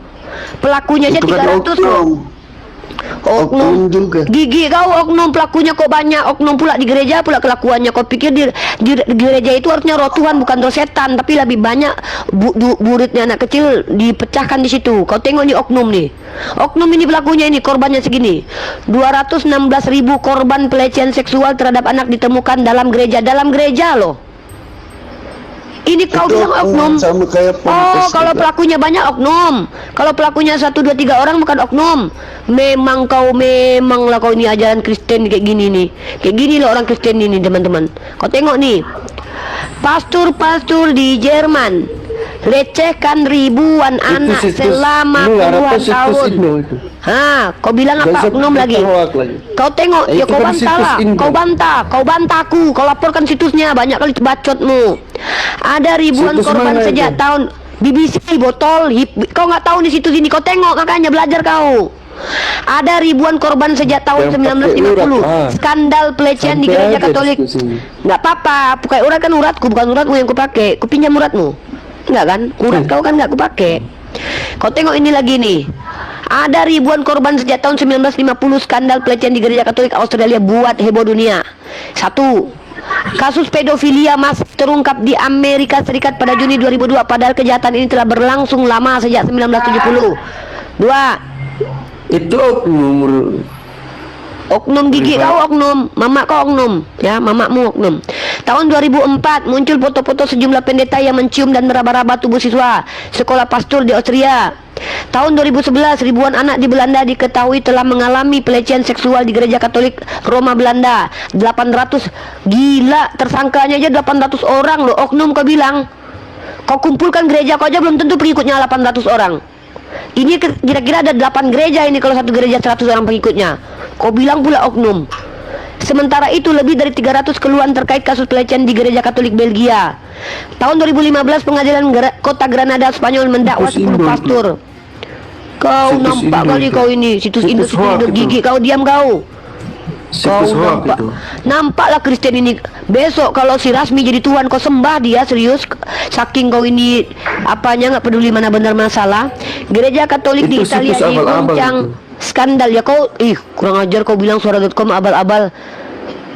Pelakunya aja Itu kan 300 loh. Oknum juga. Gigi kau, oknum pelakunya kok banyak. Oknum pula di gereja pula kelakuannya. Kau pikir di gereja itu harusnya roh Tuhan bukan roh setan, tapi lebih banyak muridnya anak kecil dipecahkan di situ. Kau tengok nih oknum nih. Oknum ini pelakunya ini korbannya segini. 216.000 korban pelecehan seksual terhadap anak ditemukan dalam gereja loh. Ini kau bilang oknum. Sama kayak Kalau pelakunya banyak oknum. Kalau pelakunya 1, 2, 3 orang bukan oknum. Memang lah kau ini ajaran Kristen kayak gini nih. Kayak gini loh orang Kristen ini teman-teman. Kau tengok nih. Pastor di Jerman lecehkan ribuan anak selama puluhan tahun. Kau bilang apa oknum lagi? Kau tengok, ya kau bantah lah. Kau bantahku, kau laporkan situsnya, banyak kali bacotmu. Ada ribuan korban sejak tahun BBC botol kau nggak tahu di situs ini, kau tengok makanya belajar kau. Ada ribuan korban sejak tahun 1950 skandal pelecehan di gereja Katolik. Nggak apa-apa, pakai urat kan uratku, bukan uratmu yang kupakai. Kupinjam uratmu. Enggak kan? Urat kau kan nggak kupakai. Kau tengok ini lagi nih. Ada ribuan korban sejak tahun 1950 skandal pelecehan di gereja Katolik Australia buat heboh dunia. 1. Kasus pedofilia masih terungkap di Amerika Serikat pada Juni 2002, padahal kejahatan ini telah berlangsung lama sejak 1970. 2. Itu Oknum gigi kau oknum, mama kau oknum, ya mamamu oknum. Tahun 2004 muncul foto-foto sejumlah pendeta yang mencium dan meraba-raba tubuh siswa sekolah pastor di Austria. Tahun 2011 ribuan anak di Belanda diketahui telah mengalami pelecehan seksual di gereja Katolik Roma Belanda. 800, gila, tersangkanya aja 800 orang loh. Oknum kau bilang. Kau kumpulkan gereja kau aja belum tentu pengikutnya 800 orang. Ini kira-kira ada 8 gereja ini kalau satu gereja 100 orang pengikutnya. Kau bilang pula oknum. Sementara itu lebih dari 300 keluhan terkait kasus pelecehan di gereja Katolik Belgia. Tahun 2015 pengadilan kota Granada Spanyol mendakwa 10 pastor. Kau nampak kali kau ini situs Indo gigi kau diam kau. Kau nampaklah Kristen ini. Besok kalau si Rasmi jadi Tuhan kau sembah dia serius. Saking kau ini apanya nggak peduli mana benar masalah. Gereja Katolik di Italia diguncang skandal ya kau. Kurang ajar kau bilang suara.com abal-abal.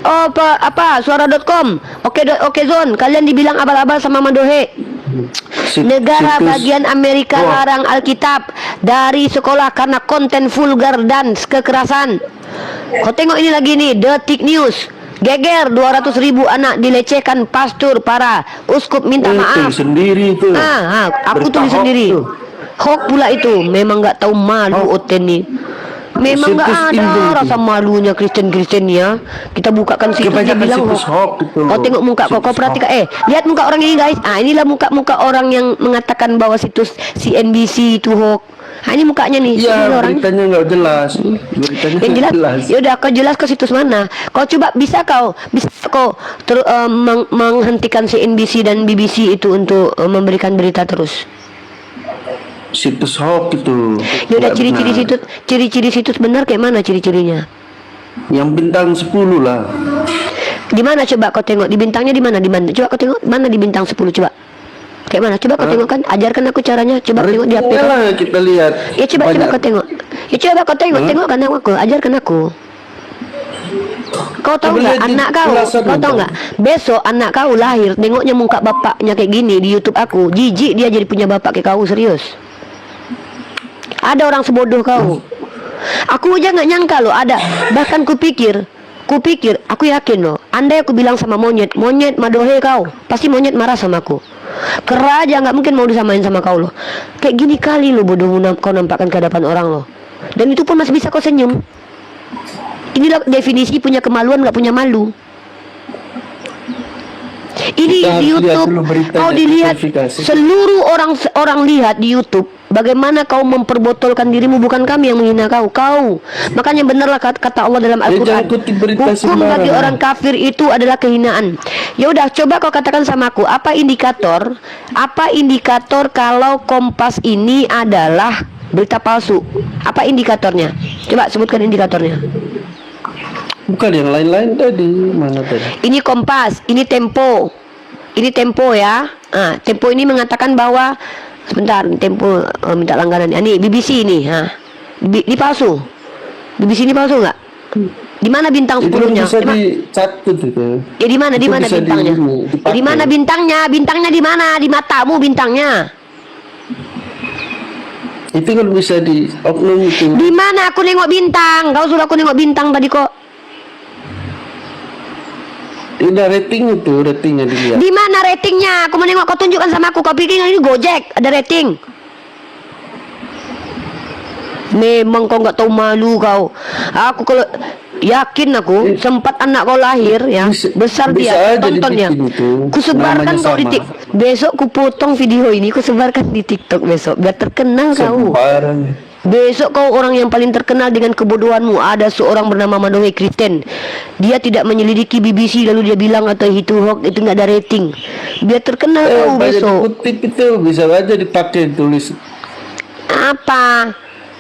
Apa suara.com. Oke Zon, kalian dibilang abal-abal sama Madohe. Negara bagian Amerika larang Alkitab dari sekolah karena konten vulgar dan kekerasan. Kau tengok ini lagi nih, Detik News. Geger 200.000 anak dilecehkan pastor, para uskup minta maaf. Sendiri itu. Aku tulis sendiri. Hoax pula itu, memang nggak tahu malu Oten nih. Memang nggak ada rasa malunya Kristen ya. Kita bukakan situsnya bilang hoax. Kau tengok muka kau perhatikan. Lihat muka orang ini guys. Inilah muka orang yang mengatakan bahwa situs CNBC itu hoax. Ini mukanya nih. Iya, orang. beritanya nggak jelas. Beritanya Yang jelas. Yaudah, kau jelas ke situs mana? Kau coba bisa kau menghentikan CNBC dan BBC itu untuk memberikan berita terus. Situs hoax itu. Yaudah, ciri-ciri situs benar kayak mana ciri-cirinya? Yang bintang 10 lah. Di mana coba kau tengok? Di bintangnya di mana? Coba kau tengok mana di bintang 10 coba. Kayak mana? Coba kau tengok kan? Ajarkan aku caranya. Coba tengok di HP kau. Kita lihat. Ya coba kau tengok. Tengokkan aku. Ajarkan aku. Kau tahu nggak anak kau? Kau tahu nggak? Besok anak kau lahir, tengoknya muka bapaknya kayak gini di YouTube aku. Jijik dia jadi punya bapak kayak kau, serius. Ada orang sebodoh kau. Aku aja nggak nyangka loh ada. Bahkan kupikir Kupikir, aku yakin loh, andai aku bilang sama monyet, monyet madohe kau, pasti monyet marah sama aku. Keraja nggak mungkin mau disamain sama kau loh. Kayak gini kali lo bodoh kau nampakkan ke hadapan orang loh. Dan itu pun masih bisa kau senyum. Inilah definisi punya kemaluan nggak punya malu. Ini Kita di harus lihat YouTube, dulu beritanya, kau dilihat verifikasi. seluruh orang lihat di YouTube. Bagaimana kau memperbotolkan dirimu, bukan kami yang menghina kau. Makanya benarlah kata Allah dalam jangan Al-Quran. kutip berita Hukum sembarangan. bagi orang kafir itu adalah kehinaan. Ya udah, coba kau katakan sama aku, apa indikator kalau Kompas ini adalah berita palsu? Apa indikatornya? Coba sebutkan indikatornya. Bukan yang lain-lain tadi. Mana tadi? Ini Kompas, ini Tempo. Ini Tempo ya. Tempo ini mengatakan bahwa sebentar, Tempo minta langganan. Ini BBC ini, ini palsu. BBC ini palsu nggak? Di mana bintang Itu 10-nya? bisa dicatut itu. Ya di mana? Di Itu mana bisa bintangnya? dipakai. Di mana bintangnya? Bintangnya di mana? Di matamu bintangnya. Itu kan bisa di oknum itu. Di mana aku nengok bintang? Kau suruh aku nengok bintang tadi kok. Udah rating itu, ratingnya dilihat. Di mana ratingnya? Aku mau nengok, kau tunjukkan sama aku. Kau pikir ini Gojek ada rating? Memang kau nggak tahu malu kau. Aku kalau yakin aku sempat anak kau lahir ya, besar bisa dia aja tontonnya. dibikin itu, Kusebarkan namanya kau di sama. besok kupotong video ini, kusebarkan di TikTok besok biar terkenal kau. Sembarang. Besok kau orang yang paling terkenal dengan kebodohanmu. Ada seorang bernama Madohe Kristen. Dia tidak menyelidiki BBC lalu dia bilang atau itu hoax, itu nggak ada rating. Biar terkenal kau Banyak besok. dikutip itu bisa aja dipakai tulis Apa?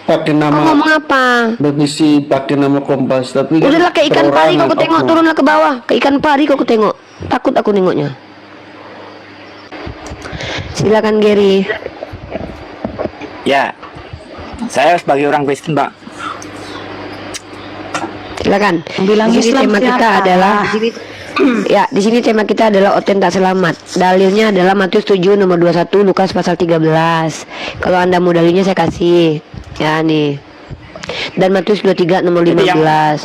pakai Kau nama ngomong apa? BBC, pakai nama Kompas, tapi kan Udahlah kayak ikan pari kau perorangan tengok, oknum. turunlah ke bawah. Kayak ikan pari kau tengok. Takut aku nengoknya. Silakan Gary. Ya, saya sebagai orang Kristen, Pak. Silakan. Bilang Di sini Islam tema kita siapa? adalah ya, di sini tema kita adalah oten tak selamat. Dalilnya adalah Matius 7 nomor 21, Lukas pasal 13. Kalau Anda mau dalilnya saya kasih. Ya nih. Dan Matius 23 nomor Jadi 15.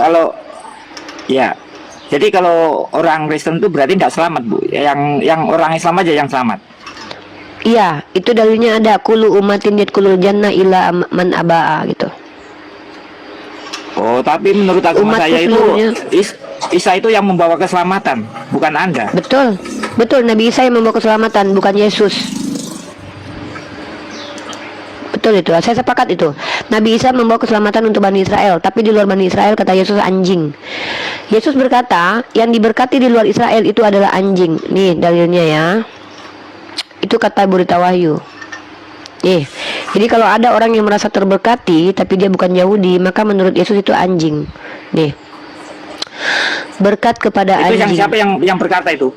Jadi kalau orang Kristen itu berarti nggak selamat, Bu. Yang orang Islam aja yang selamat. Iya, itu dalilnya ada kullu ummatin yadkhulul jannah illa man abaa gitu. Oh, tapi menurut agama Umat saya itu seluruhnya. Isa itu yang membawa keselamatan, bukan Anda. Betul. Betul, Nabi Isa yang membawa keselamatan, bukan Yesus. Betul itu, saya sepakat itu. Nabi Isa membawa keselamatan untuk Bani Israel, tapi di luar Bani Israel kata Yesus anjing. Yesus berkata, yang diberkati di luar Israel itu adalah anjing. Nih dalilnya ya. Itu kata Berita Wahyu. Nih, jadi kalau ada orang yang merasa terberkati tapi dia bukan Yahudi, maka menurut Yesus itu anjing. Nih. Berkat kepada Itu anjing. siapa yang berkata itu?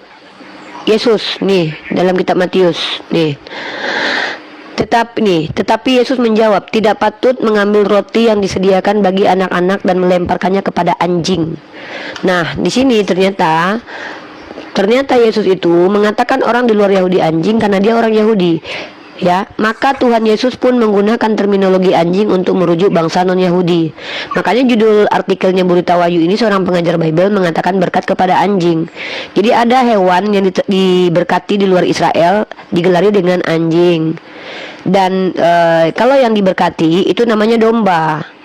Yesus nih dalam kitab Matius nih. Tetapi Yesus menjawab, tidak patut mengambil roti yang disediakan bagi anak-anak dan melemparkannya kepada anjing. Nah, di sini ternyata Yesus itu mengatakan orang di luar Yahudi anjing karena dia orang Yahudi. Ya, maka Tuhan Yesus pun menggunakan terminologi anjing untuk merujuk bangsa non-Yahudi. Makanya judul artikelnya Berita Wahyu ini seorang pengajar Bible mengatakan berkat kepada anjing. Jadi ada hewan yang diberkati di luar Israel digelari dengan anjing. Dan kalau yang diberkati itu namanya domba.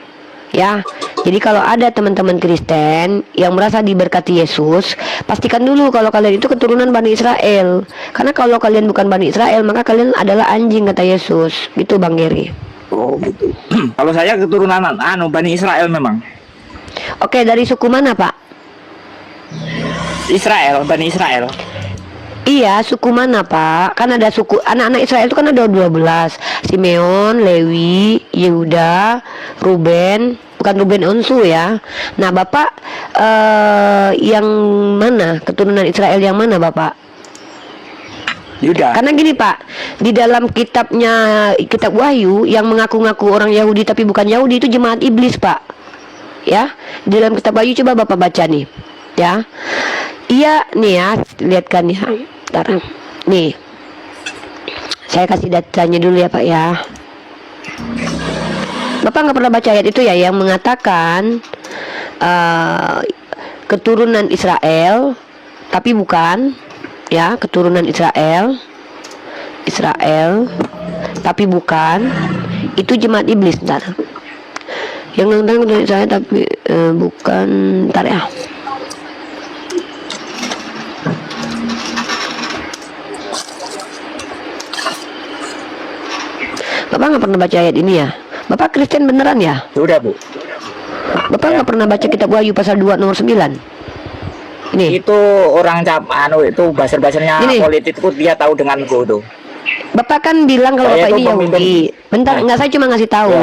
Ya, jadi kalau ada teman-teman Kristen yang merasa diberkati Yesus, pastikan dulu kalau kalian itu keturunan Bani Israel. Karena kalau kalian bukan Bani Israel, maka kalian adalah anjing kata Yesus. Gitu Bang Geri. Oh, gitu. Kalau saya keturunan Bani Israel memang. Oke, dari suku mana Pak? Israel, Bani Israel. Iya, suku mana Pak? Kan ada suku, anak-anak Israel itu kan ada 12. Simeon, Lewi, Yehuda, Ruben. Bukan Ruben Onsu ya. Nah Bapak yang mana? Keturunan Israel yang mana Bapak? Yuda. Karena gini Pak, di dalam kitab Wahyu yang mengaku-ngaku orang Yahudi tapi bukan Yahudi itu jemaat iblis Pak. Ya, di dalam kitab Wahyu coba Bapak baca nih. Ya. Iya nih ya, lihatkan ya. Bentar. Nih. Saya kasih datanya dulu ya Pak ya. Bapak nggak pernah baca ayat itu ya yang mengatakan keturunan Israel, tapi bukan, ya, keturunan Israel, tapi bukan, itu jemaat iblis. Ntar yang tentang keturunan Israel tapi bukan, ntar ya. Bapak nggak pernah baca ayat ini ya? Bapak Kristen beneran ya? Sudah, Bu. Bapak nggak pernah baca kitab Wahyu pasal 2 nomor 9? Ini. Itu orang itu buzzer-buzzernya Ini. politik itu dia tahu denganku tuh. Bapak kan bilang kalau Saya Bapak itu ini pemimpin. Yahudi. Bentar, Ya. enggak, saya cuma ngasih tahu.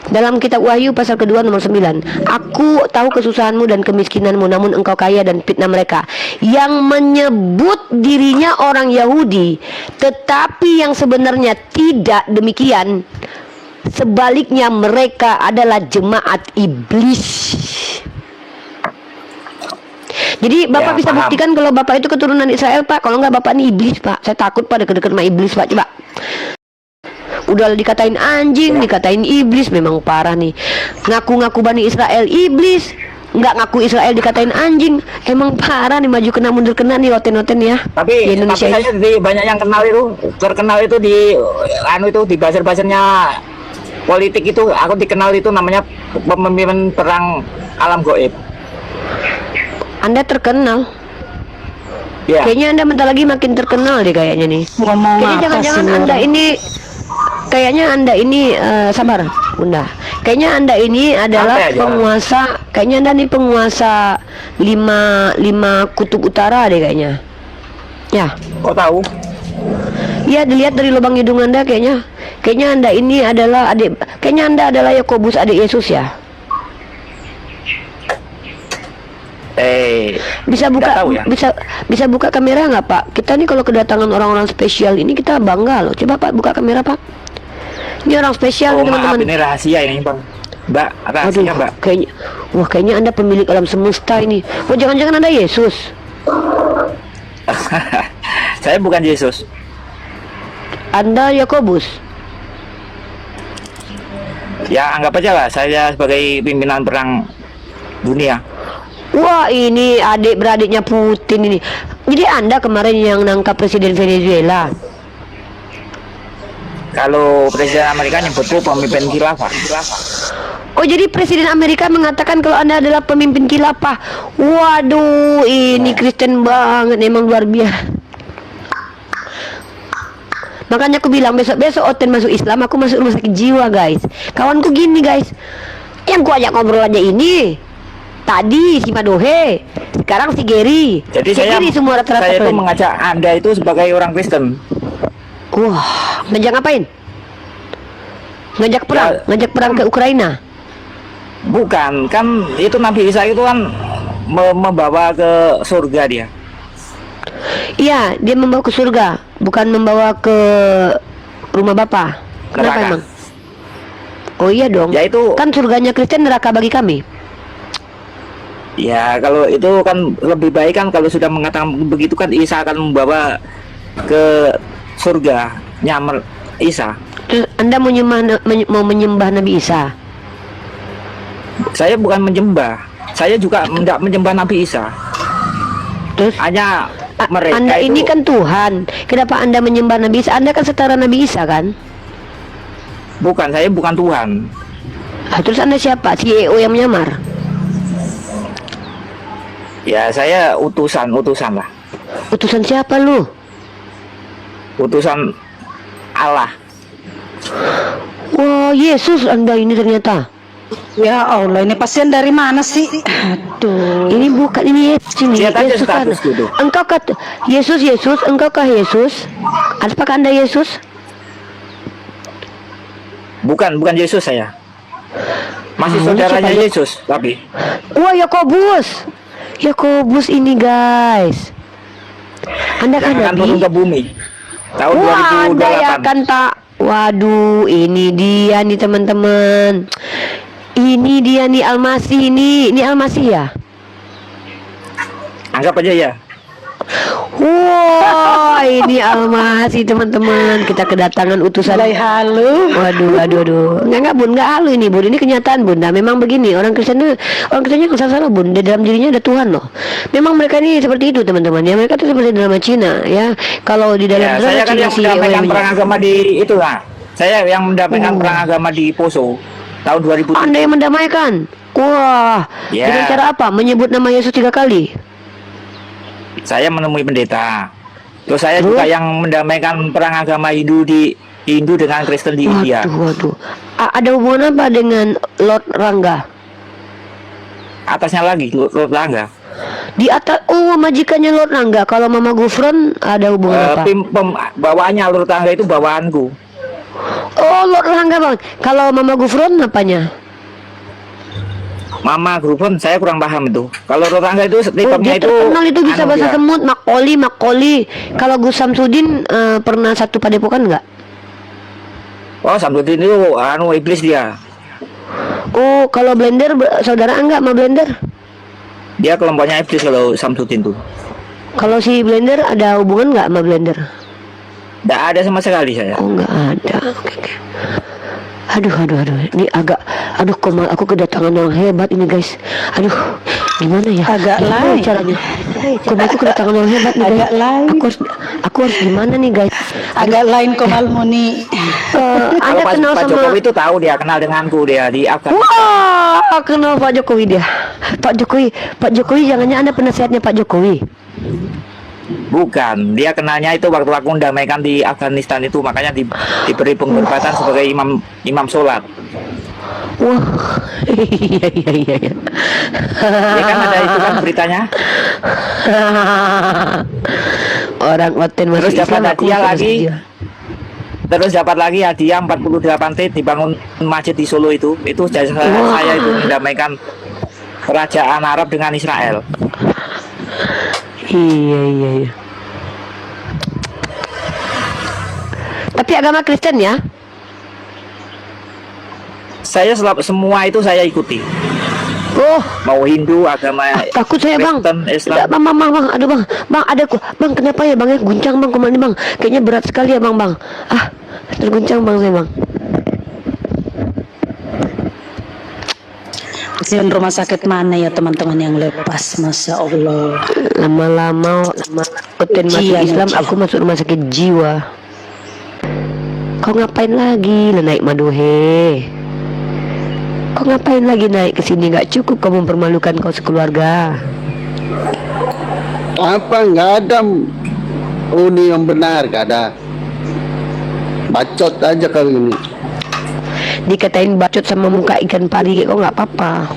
Dalam kitab Wahyu pasal kedua nomor 9, aku tahu kesusahanmu dan kemiskinanmu, namun engkau kaya dan fitnah mereka yang menyebut dirinya orang Yahudi, tetapi yang sebenarnya tidak demikian. Sebaliknya mereka adalah jemaat iblis. Jadi Bapak Ya, bisa paham. buktikan kalau Bapak itu keturunan Israel, Pak. Kalau enggak Bapak ini iblis, Pak. Saya takut pada deket-deket sama iblis, Pak. Coba. Udah dikatain anjing, dikatain iblis, memang parah nih. Ngaku-ngaku Bani Israel iblis, nggak ngaku Israel dikatain anjing, emang parah nih, maju kena mundur kena nih, oten-oten ya. Di Tapi Indonesia saya banyak yang kenal itu, terkenal itu di buzzer-buzzernya politik itu, aku dikenal itu namanya pemimpin perang alam goib. Anda terkenal. Ya. Kayaknya Anda bentar lagi makin terkenal deh kayaknya nih. Ngomong Kayaknya apa jangan-jangan sih, Anda orang? ini, kayaknya Anda ini sabar, Bunda. Kayaknya Anda ini adalah Santai aja. penguasa. Kayaknya Anda nih penguasa lima kutub utara deh kayaknya. Ya. Kok tahu? Iya, dilihat dari lubang hidung Anda kayaknya. Kayaknya Anda ini adalah kayaknya Anda adalah Yakobus, adik Yesus ya. Bisa buka, nggak tahu ya. bisa buka kamera nggak Pak? Kita nih kalau kedatangan orang-orang spesial ini kita bangga loh. Coba Pak buka kamera Pak. Ini orang spesial Oh, nih maaf, teman-teman. ini rahasia ini, Bang. Mbak, rahasia, Mbak. Kayaknya Anda pemilik alam semesta ini. Oh, jangan-jangan Anda Yesus. Saya bukan Yesus. Anda Yakobus. Ya, anggap aja lah saya sebagai pimpinan perang dunia. Wah, ini adik beradiknya Putin ini. Jadi Anda kemarin yang nangkap Presiden Venezuela. Kalau Presiden Amerika nyebutku pemimpin khilafah. Oh, jadi Presiden Amerika mengatakan kalau Anda adalah pemimpin khilafah. Waduh, ini Kristen banget, emang luar biasa. Makanya aku bilang besok-besok Oten masuk Islam, aku masuk rumah sakit jiwa, guys. Kawanku gini, guys. Yang ku ajak ngobrol aja ini. Tadi si Madohe, sekarang si Gary. Jadi Si saya Gary semua rata-rata itu keren. mengajak Anda itu sebagai orang Kristen. Wah, ngajak ngapain? Ngajak perang, Ya. ngajak perang ke Ukraina. Bukan, kan itu Nabi Isa itu kan membawa ke surga dia. Iya, dia membawa ke surga, bukan membawa ke rumah Bapa. Kenapa Neraka. emang? Oh iya dong. Ya itu, Kan surganya Kristen, neraka bagi kami. ya kalau itu kan lebih baik kan kalau sudah mengatakan begitu kan Isa akan membawa ke surga nyamar Isa. Terus Anda mau menyembah Nabi Isa? Saya bukan menyembah, saya juga tidak menyembah Nabi Isa. Terus Hanya mereka Anda itu, ini kan Tuhan. Kenapa Anda menyembah Nabi Isa? Anda kan setara Nabi Isa kan? bukan, saya bukan Tuhan. Terus Anda siapa? CEO yang menyamar? Ya saya utusan lah, Utusan siapa lu? utusan Allah. Wah, Yesus Anda ini ternyata. Ya Allah, ini pasien dari mana sih? Aduh. Ini bukan, ini Yesus ini. Lihat aja Yesus kan. statusku tuh. Engkau kata Yesus, engkaukah Yesus? Apakah Anda Yesus? Bukan Yesus saya. Masih Ah, saudaranya siapa? Yesus, tapi Wah, Yakobus ini, guys. Anda kan yang akan turun Nabi. ke bumi tahun Wah, Anda ya 2028. kan tak. Waduh, ini dia nih teman-teman. Ini dia nih Almasih ini. Ini Almasih ya? Anggap aja ya. Wah, ini Almasi teman-teman. Kita kedatangan utusan. Mulai halu. Waduh. Enggak bun, enggak halu ini bun. Ini kenyataan bun. Nah, memang begini orang Kristennya nggak salah bun. Di dalam dirinya ada Tuhan loh. Memang mereka ini seperti itu teman-teman. Ya mereka itu seperti drama Cina ya. Kalau di dalam Ya, drama saya kan Cina yang si mendamaikan perang agama di itu lah. Saya yang mendamaikan perang agama di Poso tahun 2000. Anda yang mendamaikan. Wah. Ya. Dengan cara apa? Menyebut nama Yesus 3 kali. Saya menemui pendeta. Terus saya juga yang mendamaikan perang agama Hindu dengan Kristen di India. Waduh. Ada hubungan apa dengan Lord Rangga? Atasnya lagi Lord Rangga. Di atas, majikannya Lord Rangga. Kalau Mama Gufron ada hubungan apa? Bawaannya Lord Rangga itu bawaanku. Oh, Lord Rangga bang. Kalau Mama Gufron apanya? Mama Gufron saya kurang paham itu. Kalau Lord Rangga itu Dia setidaknya itu terkenal itu bisa anu bahasa dia. semut, makoli. Kalau Gus Samsudin pernah satu padepokan nggak? Oh, Samsudin itu iblis dia. Oh, kalau Blender saudara enggak sama Blender? Dia kelompoknya iblis kalau Samsudin tuh. Kalau si Blender ada hubungan nggak sama Blender? Tidak ada sama sekali saya. Oh, nggak ada. Oke. Aduh. Ini Komal, aku kedatangan orang hebat ini guys. Aduh, gimana ya? Agak Gimana lain. caranya? Komal, aku kedatangan orang hebat nih guys. Agak lain. Aku harus gimana nih guys? Agak lain Komal Muni. Anda Kalau kenal Pak sama Jokowi itu tahu dia kenal denganku dia di Afghanistan. Wah, kenal Pak Jokowi dia. Pak Jokowi jangannya Anda penasehatnya Pak Jokowi. Bukan, dia kenalnya itu waktu aku mendamaikan di Afghanistan itu, makanya diberi penghormatan sebagai imam sholat. Wah, iya. Ya kan ada itu kan beritanya. Orang Oten masih Terus dapat Islam, aku hadiah masih lagi. dia. Terus dapat lagi hadiah 48 tit dibangun masjid di Solo itu. Itu jasa saya itu mendamaikan kerajaan Arab dengan Israel. Iya. Tapi agama Kristen ya? Saya semua itu saya ikuti. Oh, Mau Hindu, agama takut saya bang. Kristen, Islam. Tidak, bang, aduh bang, ada kok, bang. Kenapa ya bang? Guncang bang kemana bang? Kayaknya berat sekali ya bang. Terguncang bang saya bang. Pasien rumah sakit mana ya teman-teman yang lepas, masya Allah. Lama Oten masuk Jiwa, Islam, jiwa. aku masuk rumah sakit jiwa. Kau ngapain lagi naik Madohe? Kau ngapain lagi naik ke sini? Gak cukup kau mempermalukan kau sekeluarga. Apa nggak ada uni yang benar, nggak ada. Bacot aja kali ini. Dikatain bacot sama muka ikan pari kayak kau nggak apa-apa.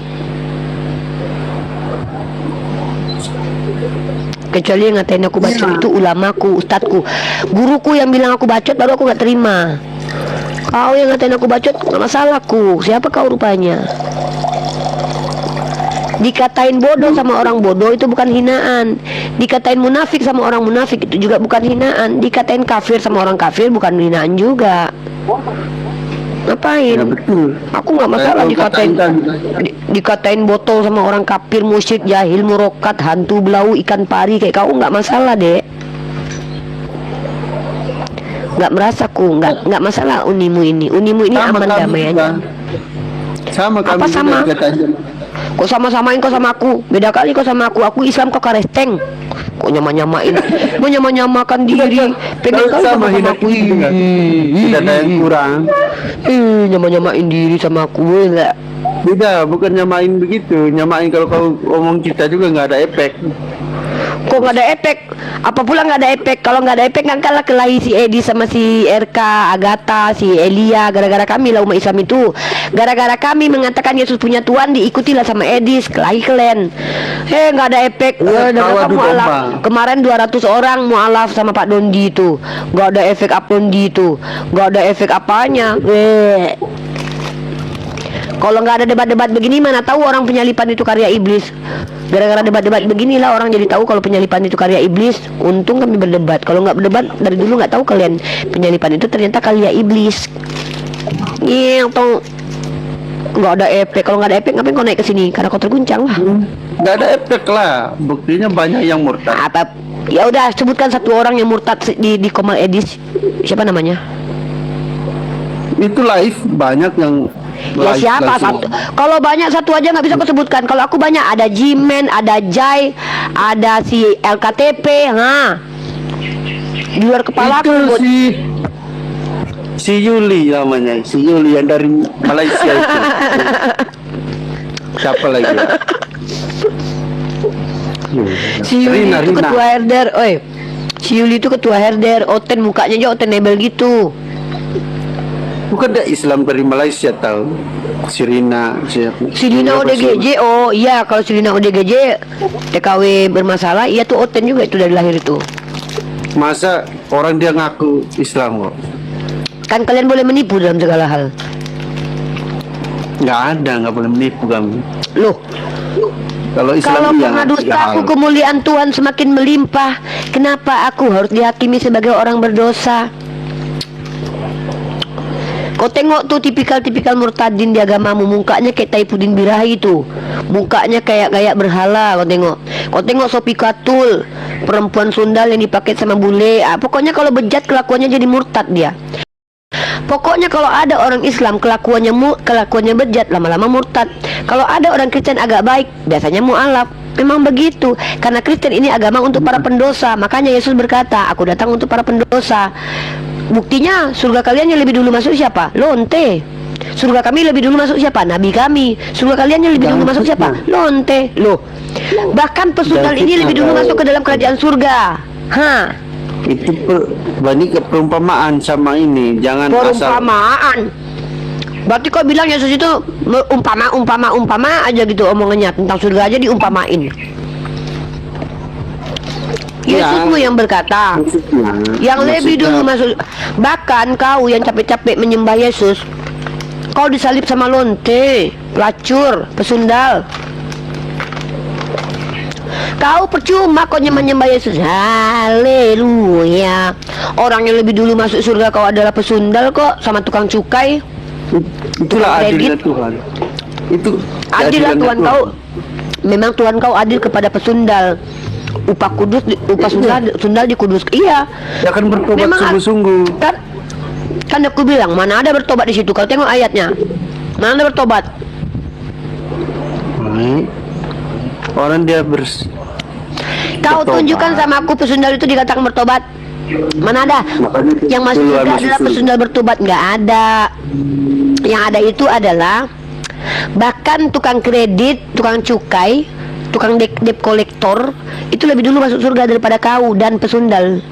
Kecuali yang ngatain aku bacot itu ulamaku, ustadku, guruku yang bilang aku bacot baru aku nggak terima. Kau yang ngatain aku bacot nggak masalahku. Siapa kau rupanya? Dikatain bodoh sama orang bodoh itu bukan hinaan. Dikatain munafik sama orang munafik itu juga bukan hinaan. Dikatain kafir sama orang kafir bukan hinaan juga. Ngapain? Ya betul. Aku nggak masalah dikatain botol sama orang kafir, musyrik, jahil, murokat, hantu belau, ikan pari kayak kau nggak masalah dek. Nggak merasa ku nggak masalah unimu ini aman damai aja. Sama kami Apa sama? juga katanya. Kok sama-samain kau sama aku? Beda kali kau sama aku Islam kau karesteng. Kok nyamakan diri. Pengen kau sama hidup aku. tidak ada yang kurang. Nyamain diri sama aku enggak. Tidak, bukan nyamain begitu. Nyamain kalau kau ngomong kita juga nggak ada efek. Kok nggak ada efek? Apa pula nggak ada efek? Kalau nggak ada efek kan kalah kelahi si Edi sama si RK, Agatha, si Elia. Gara-gara kami lah umat Islam itu. Gara-gara kami mengatakan Yesus punya Tuhan, diikutilah sama Edis, kelahi kalian. Nggak ada efek. Kawadu Mualaf. domba. Kemarin 200 orang mualaf sama Pak Dondi itu. Nggak ada efek Pak Dondi itu. Nggak ada efek apanya. Kalau nggak ada debat-debat begini mana tahu orang penyalipan itu karya iblis. Gara-gara debat-debat beginilah orang jadi tahu kalau penyalipan itu karya iblis. Untung kami berdebat. Kalau nggak berdebat dari dulu nggak tahu kalian penyalipan itu ternyata karya iblis. Iya, atau nggak ada efek. Kalau nggak ada efek ngapain kau naik ke sini? Karena kau terguncang lah. Nggak ada efek lah. Buktinya banyak yang murtad. Ya udah, sebutkan satu orang yang murtad di Komal Edis. Siapa namanya? Itu live banyak yang Ya live siapa langsung. satu? Kalau banyak satu aja nggak bisa aku sebutkan. Kalau aku banyak, ada Jimen, ada Jai, ada si LKTP, nah. Di luar kepala Itu aku. si Yuli namanya, si Yuli yang dari Malaysia itu. Siapa lagi ya? Si Yuli Rina, itu Rina. ketua herder, oi. Si Yuli itu ketua herder, Oten mukanya aja Oten nebel gitu. Bukan dia Islam dari Malaysia tahu. Si Rina, siapa? Si Lina ODGJ, oh iya, kalau si Lina ODGJ TKW bermasalah, iya tuh Oten juga itu dari lahir itu. Masa orang dia ngaku Islam kok? Kan kalian boleh menipu dalam segala hal. Nggak ada, nggak boleh menipu kami. Loh, Kalau Islam kalau iya, karena tiga dustaku hal. kemuliaan Tuhan semakin melimpah, kenapa aku harus dihakimi sebagai orang berdosa? Kau tengok tuh tipikal-tipikal murtadin di agamamu, mukanya kayak Taipudin Birahi itu, mukanya kayak berhala. Kau tengok Sopi Katul, perempuan Sundal yang dipakai sama bule. Pokoknya kalau bejat kelakuannya jadi murtad dia. Pokoknya kalau ada orang Islam kelakuannya bejat, lama-lama murtad. Kalau ada orang Kristen agak baik, biasanya mualaf. Memang begitu, karena Kristen ini agama untuk para pendosa. Makanya Yesus berkata, aku datang untuk para pendosa. Buktinya surga kalian yang lebih dulu masuk siapa? Lonte. Surga kami lebih dulu masuk siapa? Nabi kami. Surga kalian yang lebih dulu masuk siapa? Lonte. Loh, bahkan pesundal ini lebih dulu masuk ke dalam kerajaan surga. Hah? Itu banyak perumpamaan sama ini, jangan asal. Perumpamaan. Berarti kau bilang Yesus itu umpama aja gitu omongannya tentang surga aja diumpamain. Yesusmu yang berkata, yang lebih dulu masuk. Bahkan kau yang capek-capek menyembah Yesus, kau disalib sama lonte, pelacur, pesundal. Kau percuma kau menyembah Yesus. Haleluya. Orang yang lebih dulu masuk surga kau adalah pesundal kok, sama tukang cukai. Itulah Tukang adilnya kredit. Tuhan. Itu Adillah keadilannya Tuhan kau. Memang Tuhan kau adil kepada pesundal. Upah sundal di kudus. Iya. Dia akan bertobat Memang sungguh-sungguh. Kan aku bilang mana ada bertobat di situ. Kau tengok ayatnya. Mana ada bertobat? Orang dia Kau bertobat. tunjukkan sama aku pesundal itu dikatakan bertobat. Mana ada? Makanya Yang masuk keluar surga masuk adalah surga. pesundal bertobat, nggak ada. Yang ada itu adalah bahkan tukang kredit, tukang cukai, tukang debt kolektor itu lebih dulu masuk surga daripada kau dan pesundal.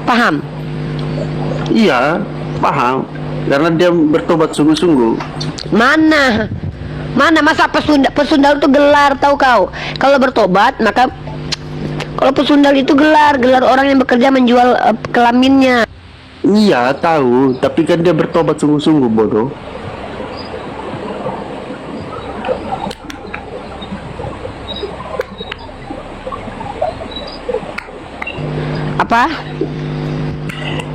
Paham? Iya, paham. Karena dia bertobat sungguh-sungguh. Mana masa pesundal itu gelar, tahu kau? Kalau bertobat maka kalau pesundal itu gelar orang yang bekerja menjual kelaminnya. Iya, tahu. Tapi kan dia bertobat sungguh-sungguh, bodoh. Apa?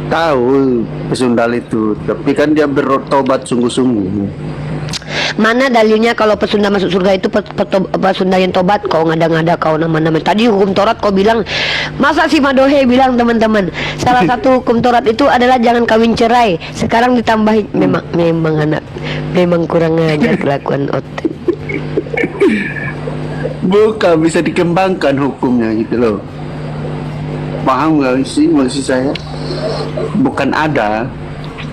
Tahu pesundal itu, tapi kan dia bertobat sungguh-sungguh. Mana dalilnya kalau pesundal masuk surga itu pesundal yang tobat? Kau ngada-ngada kau nama-nama. Tadi hukum Taurat kau bilang, masa si Madohe bilang teman-teman, salah satu hukum Taurat itu adalah jangan kawin cerai. Sekarang ditambahin memang kurang ajar kelakuan Oten. Bukan bisa dikembangkan hukumnya gitu loh. Paham nggak sih maksud saya? Bukan ada.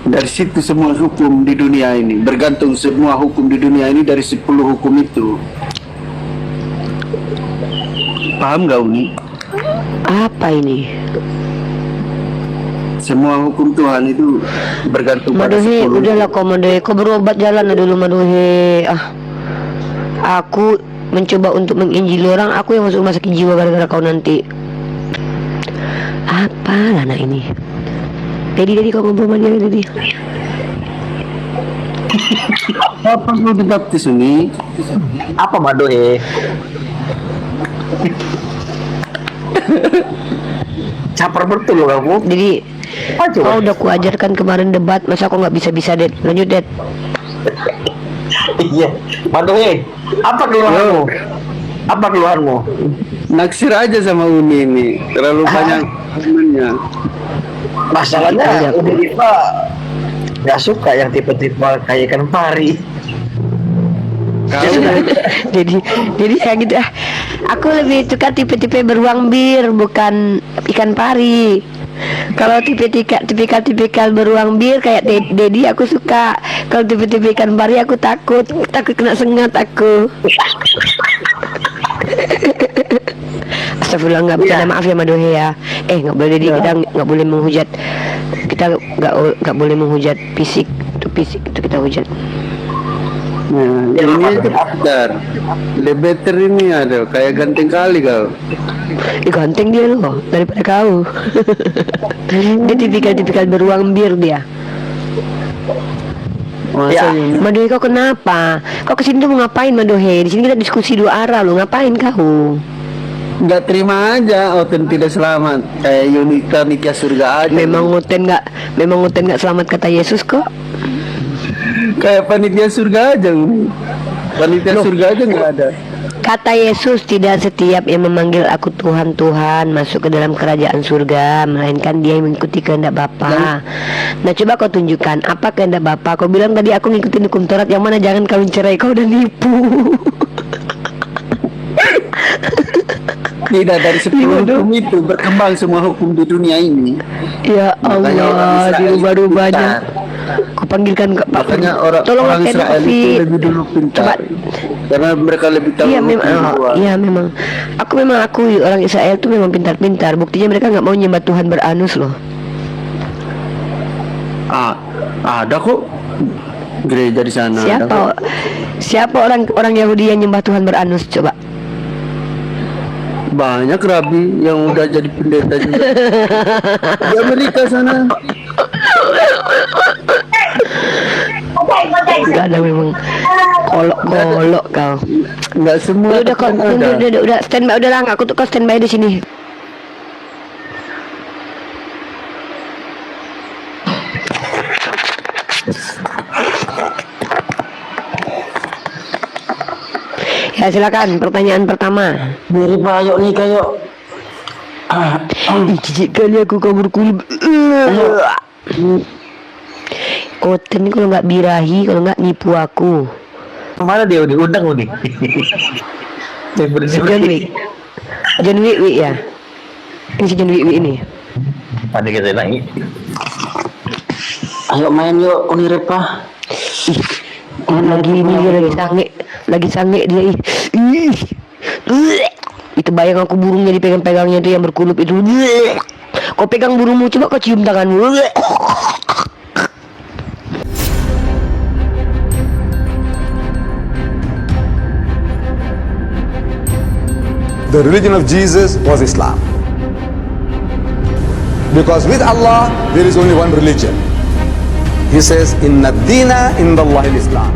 Dari situ semua hukum di dunia ini, bergantung semua hukum di dunia ini dari 10 hukum itu. Paham nggak Uni? Apa ini? Semua hukum Tuhan itu bergantung pada Madohe, 10. udahlah kau Madohe, kau berobat jalan dulu Madohe. Aku mencoba untuk menginjili orang, aku yang masuk rumah sakit jiwa gara-gara kau nanti. Apa anak ini? Jadi kau ngobrol sama dia tadi. Apa lu dibaptis Uni? Apa Madohe? Caper betul loh kamu. Jadi kau udah kuajarkan kemarin debat, masa kau nggak bisa Det? Lanjut Det. Iya, Madohe. Apa dulu kamu? Apa keluhanmu? Naksir aja sama Uni ini, terlalu banyak temennya. Masalahnya udah Diva nggak suka yang tipe-tipe kayak ikan pari. Jadi kayak gitu. Aku lebih suka tipe-tipe beruang bir, bukan ikan pari. Kalau tipikal beruang bir kayak Dedi aku suka. Kalau tipe-tipe ikan pari aku takut kena sengat aku. Astagfirullah, nggak bercanda, maaf ya Madohe ya. Nggak boleh, Dedi, kita nggak boleh menghujat. Kita nggak boleh menghujat fisik itu kita hujat. Nah, ini aja better. Lebih better ini ada, kayak ganteng kali kau. Ganteng dia loh daripada kau. Dia tipikal beruang bir dia. Masa ini? Madohe, kau kenapa? Kau kesini tuh mau ngapain, Madohe? Di sini kita diskusi 2 arah loh. Ngapain kau? Nggak terima aja, Oten tidak selamat. Kayak Yunita nikah surga aja. Memang Uten nggak selamat kata Yesus kok. Kayak panitia surga aja. Panitia surga aja nggak ada. Kata Yesus, tidak setiap yang memanggil aku Tuhan, Tuhan masuk ke dalam kerajaan surga, melainkan dia yang mengikuti kehendak Bapa. Nah, coba kau tunjukkan apa kehendak Bapa. Kau bilang tadi aku ngikutin hukum Taurat, yang mana jangan kawin cerai. Kau udah nipu. Tidak, dari 10 hukum itu berkembang semua hukum di dunia ini. Ya Makanya orang Allah, Israel dirubah-rubahnya. pintar. Aku panggilkan Pak. Makanya Tolong orang stand up, Israel itu Fit. lebih dulu pintar. Coba. Karena mereka lebih tahu Iya hukum memang, luar. iya memang. Aku memang akui orang Israel itu memang pintar-pintar. Buktinya mereka nggak mau nyembah Tuhan beranus loh. Ada kok gereja di sana. Ada kok. Siapa orang Yahudi yang nyembah Tuhan beranus, coba? Banyak rabi yang udah jadi pendeta juga di Amerika sana. Enggak ada, memang kolok kau. Nggak semua. Udah kau, udah standby, udah lah, aku tuh kau standby di sini. Ya silakan, pertanyaan pertama. Mirip ayo nih kayak Jijik kali aku, kau berkulip. Koten kalau nggak birahi, kalau nggak nipu aku. mana dia diundang nih. John Wick ya. Ini si John Wick ini. Pada kita naik. Ayo main yuk Unirepa. Lagi ini dia lagi sange dia. Itu bayang aku burungnya dipegang-pegangnya itu yang berkulup itu. Kau pegang burungmu, coba kau cium tanganmu. The religion of Jesus was Islam. Because with Allah, there is only one religion. He says, Inna dina indallahi al-Islam.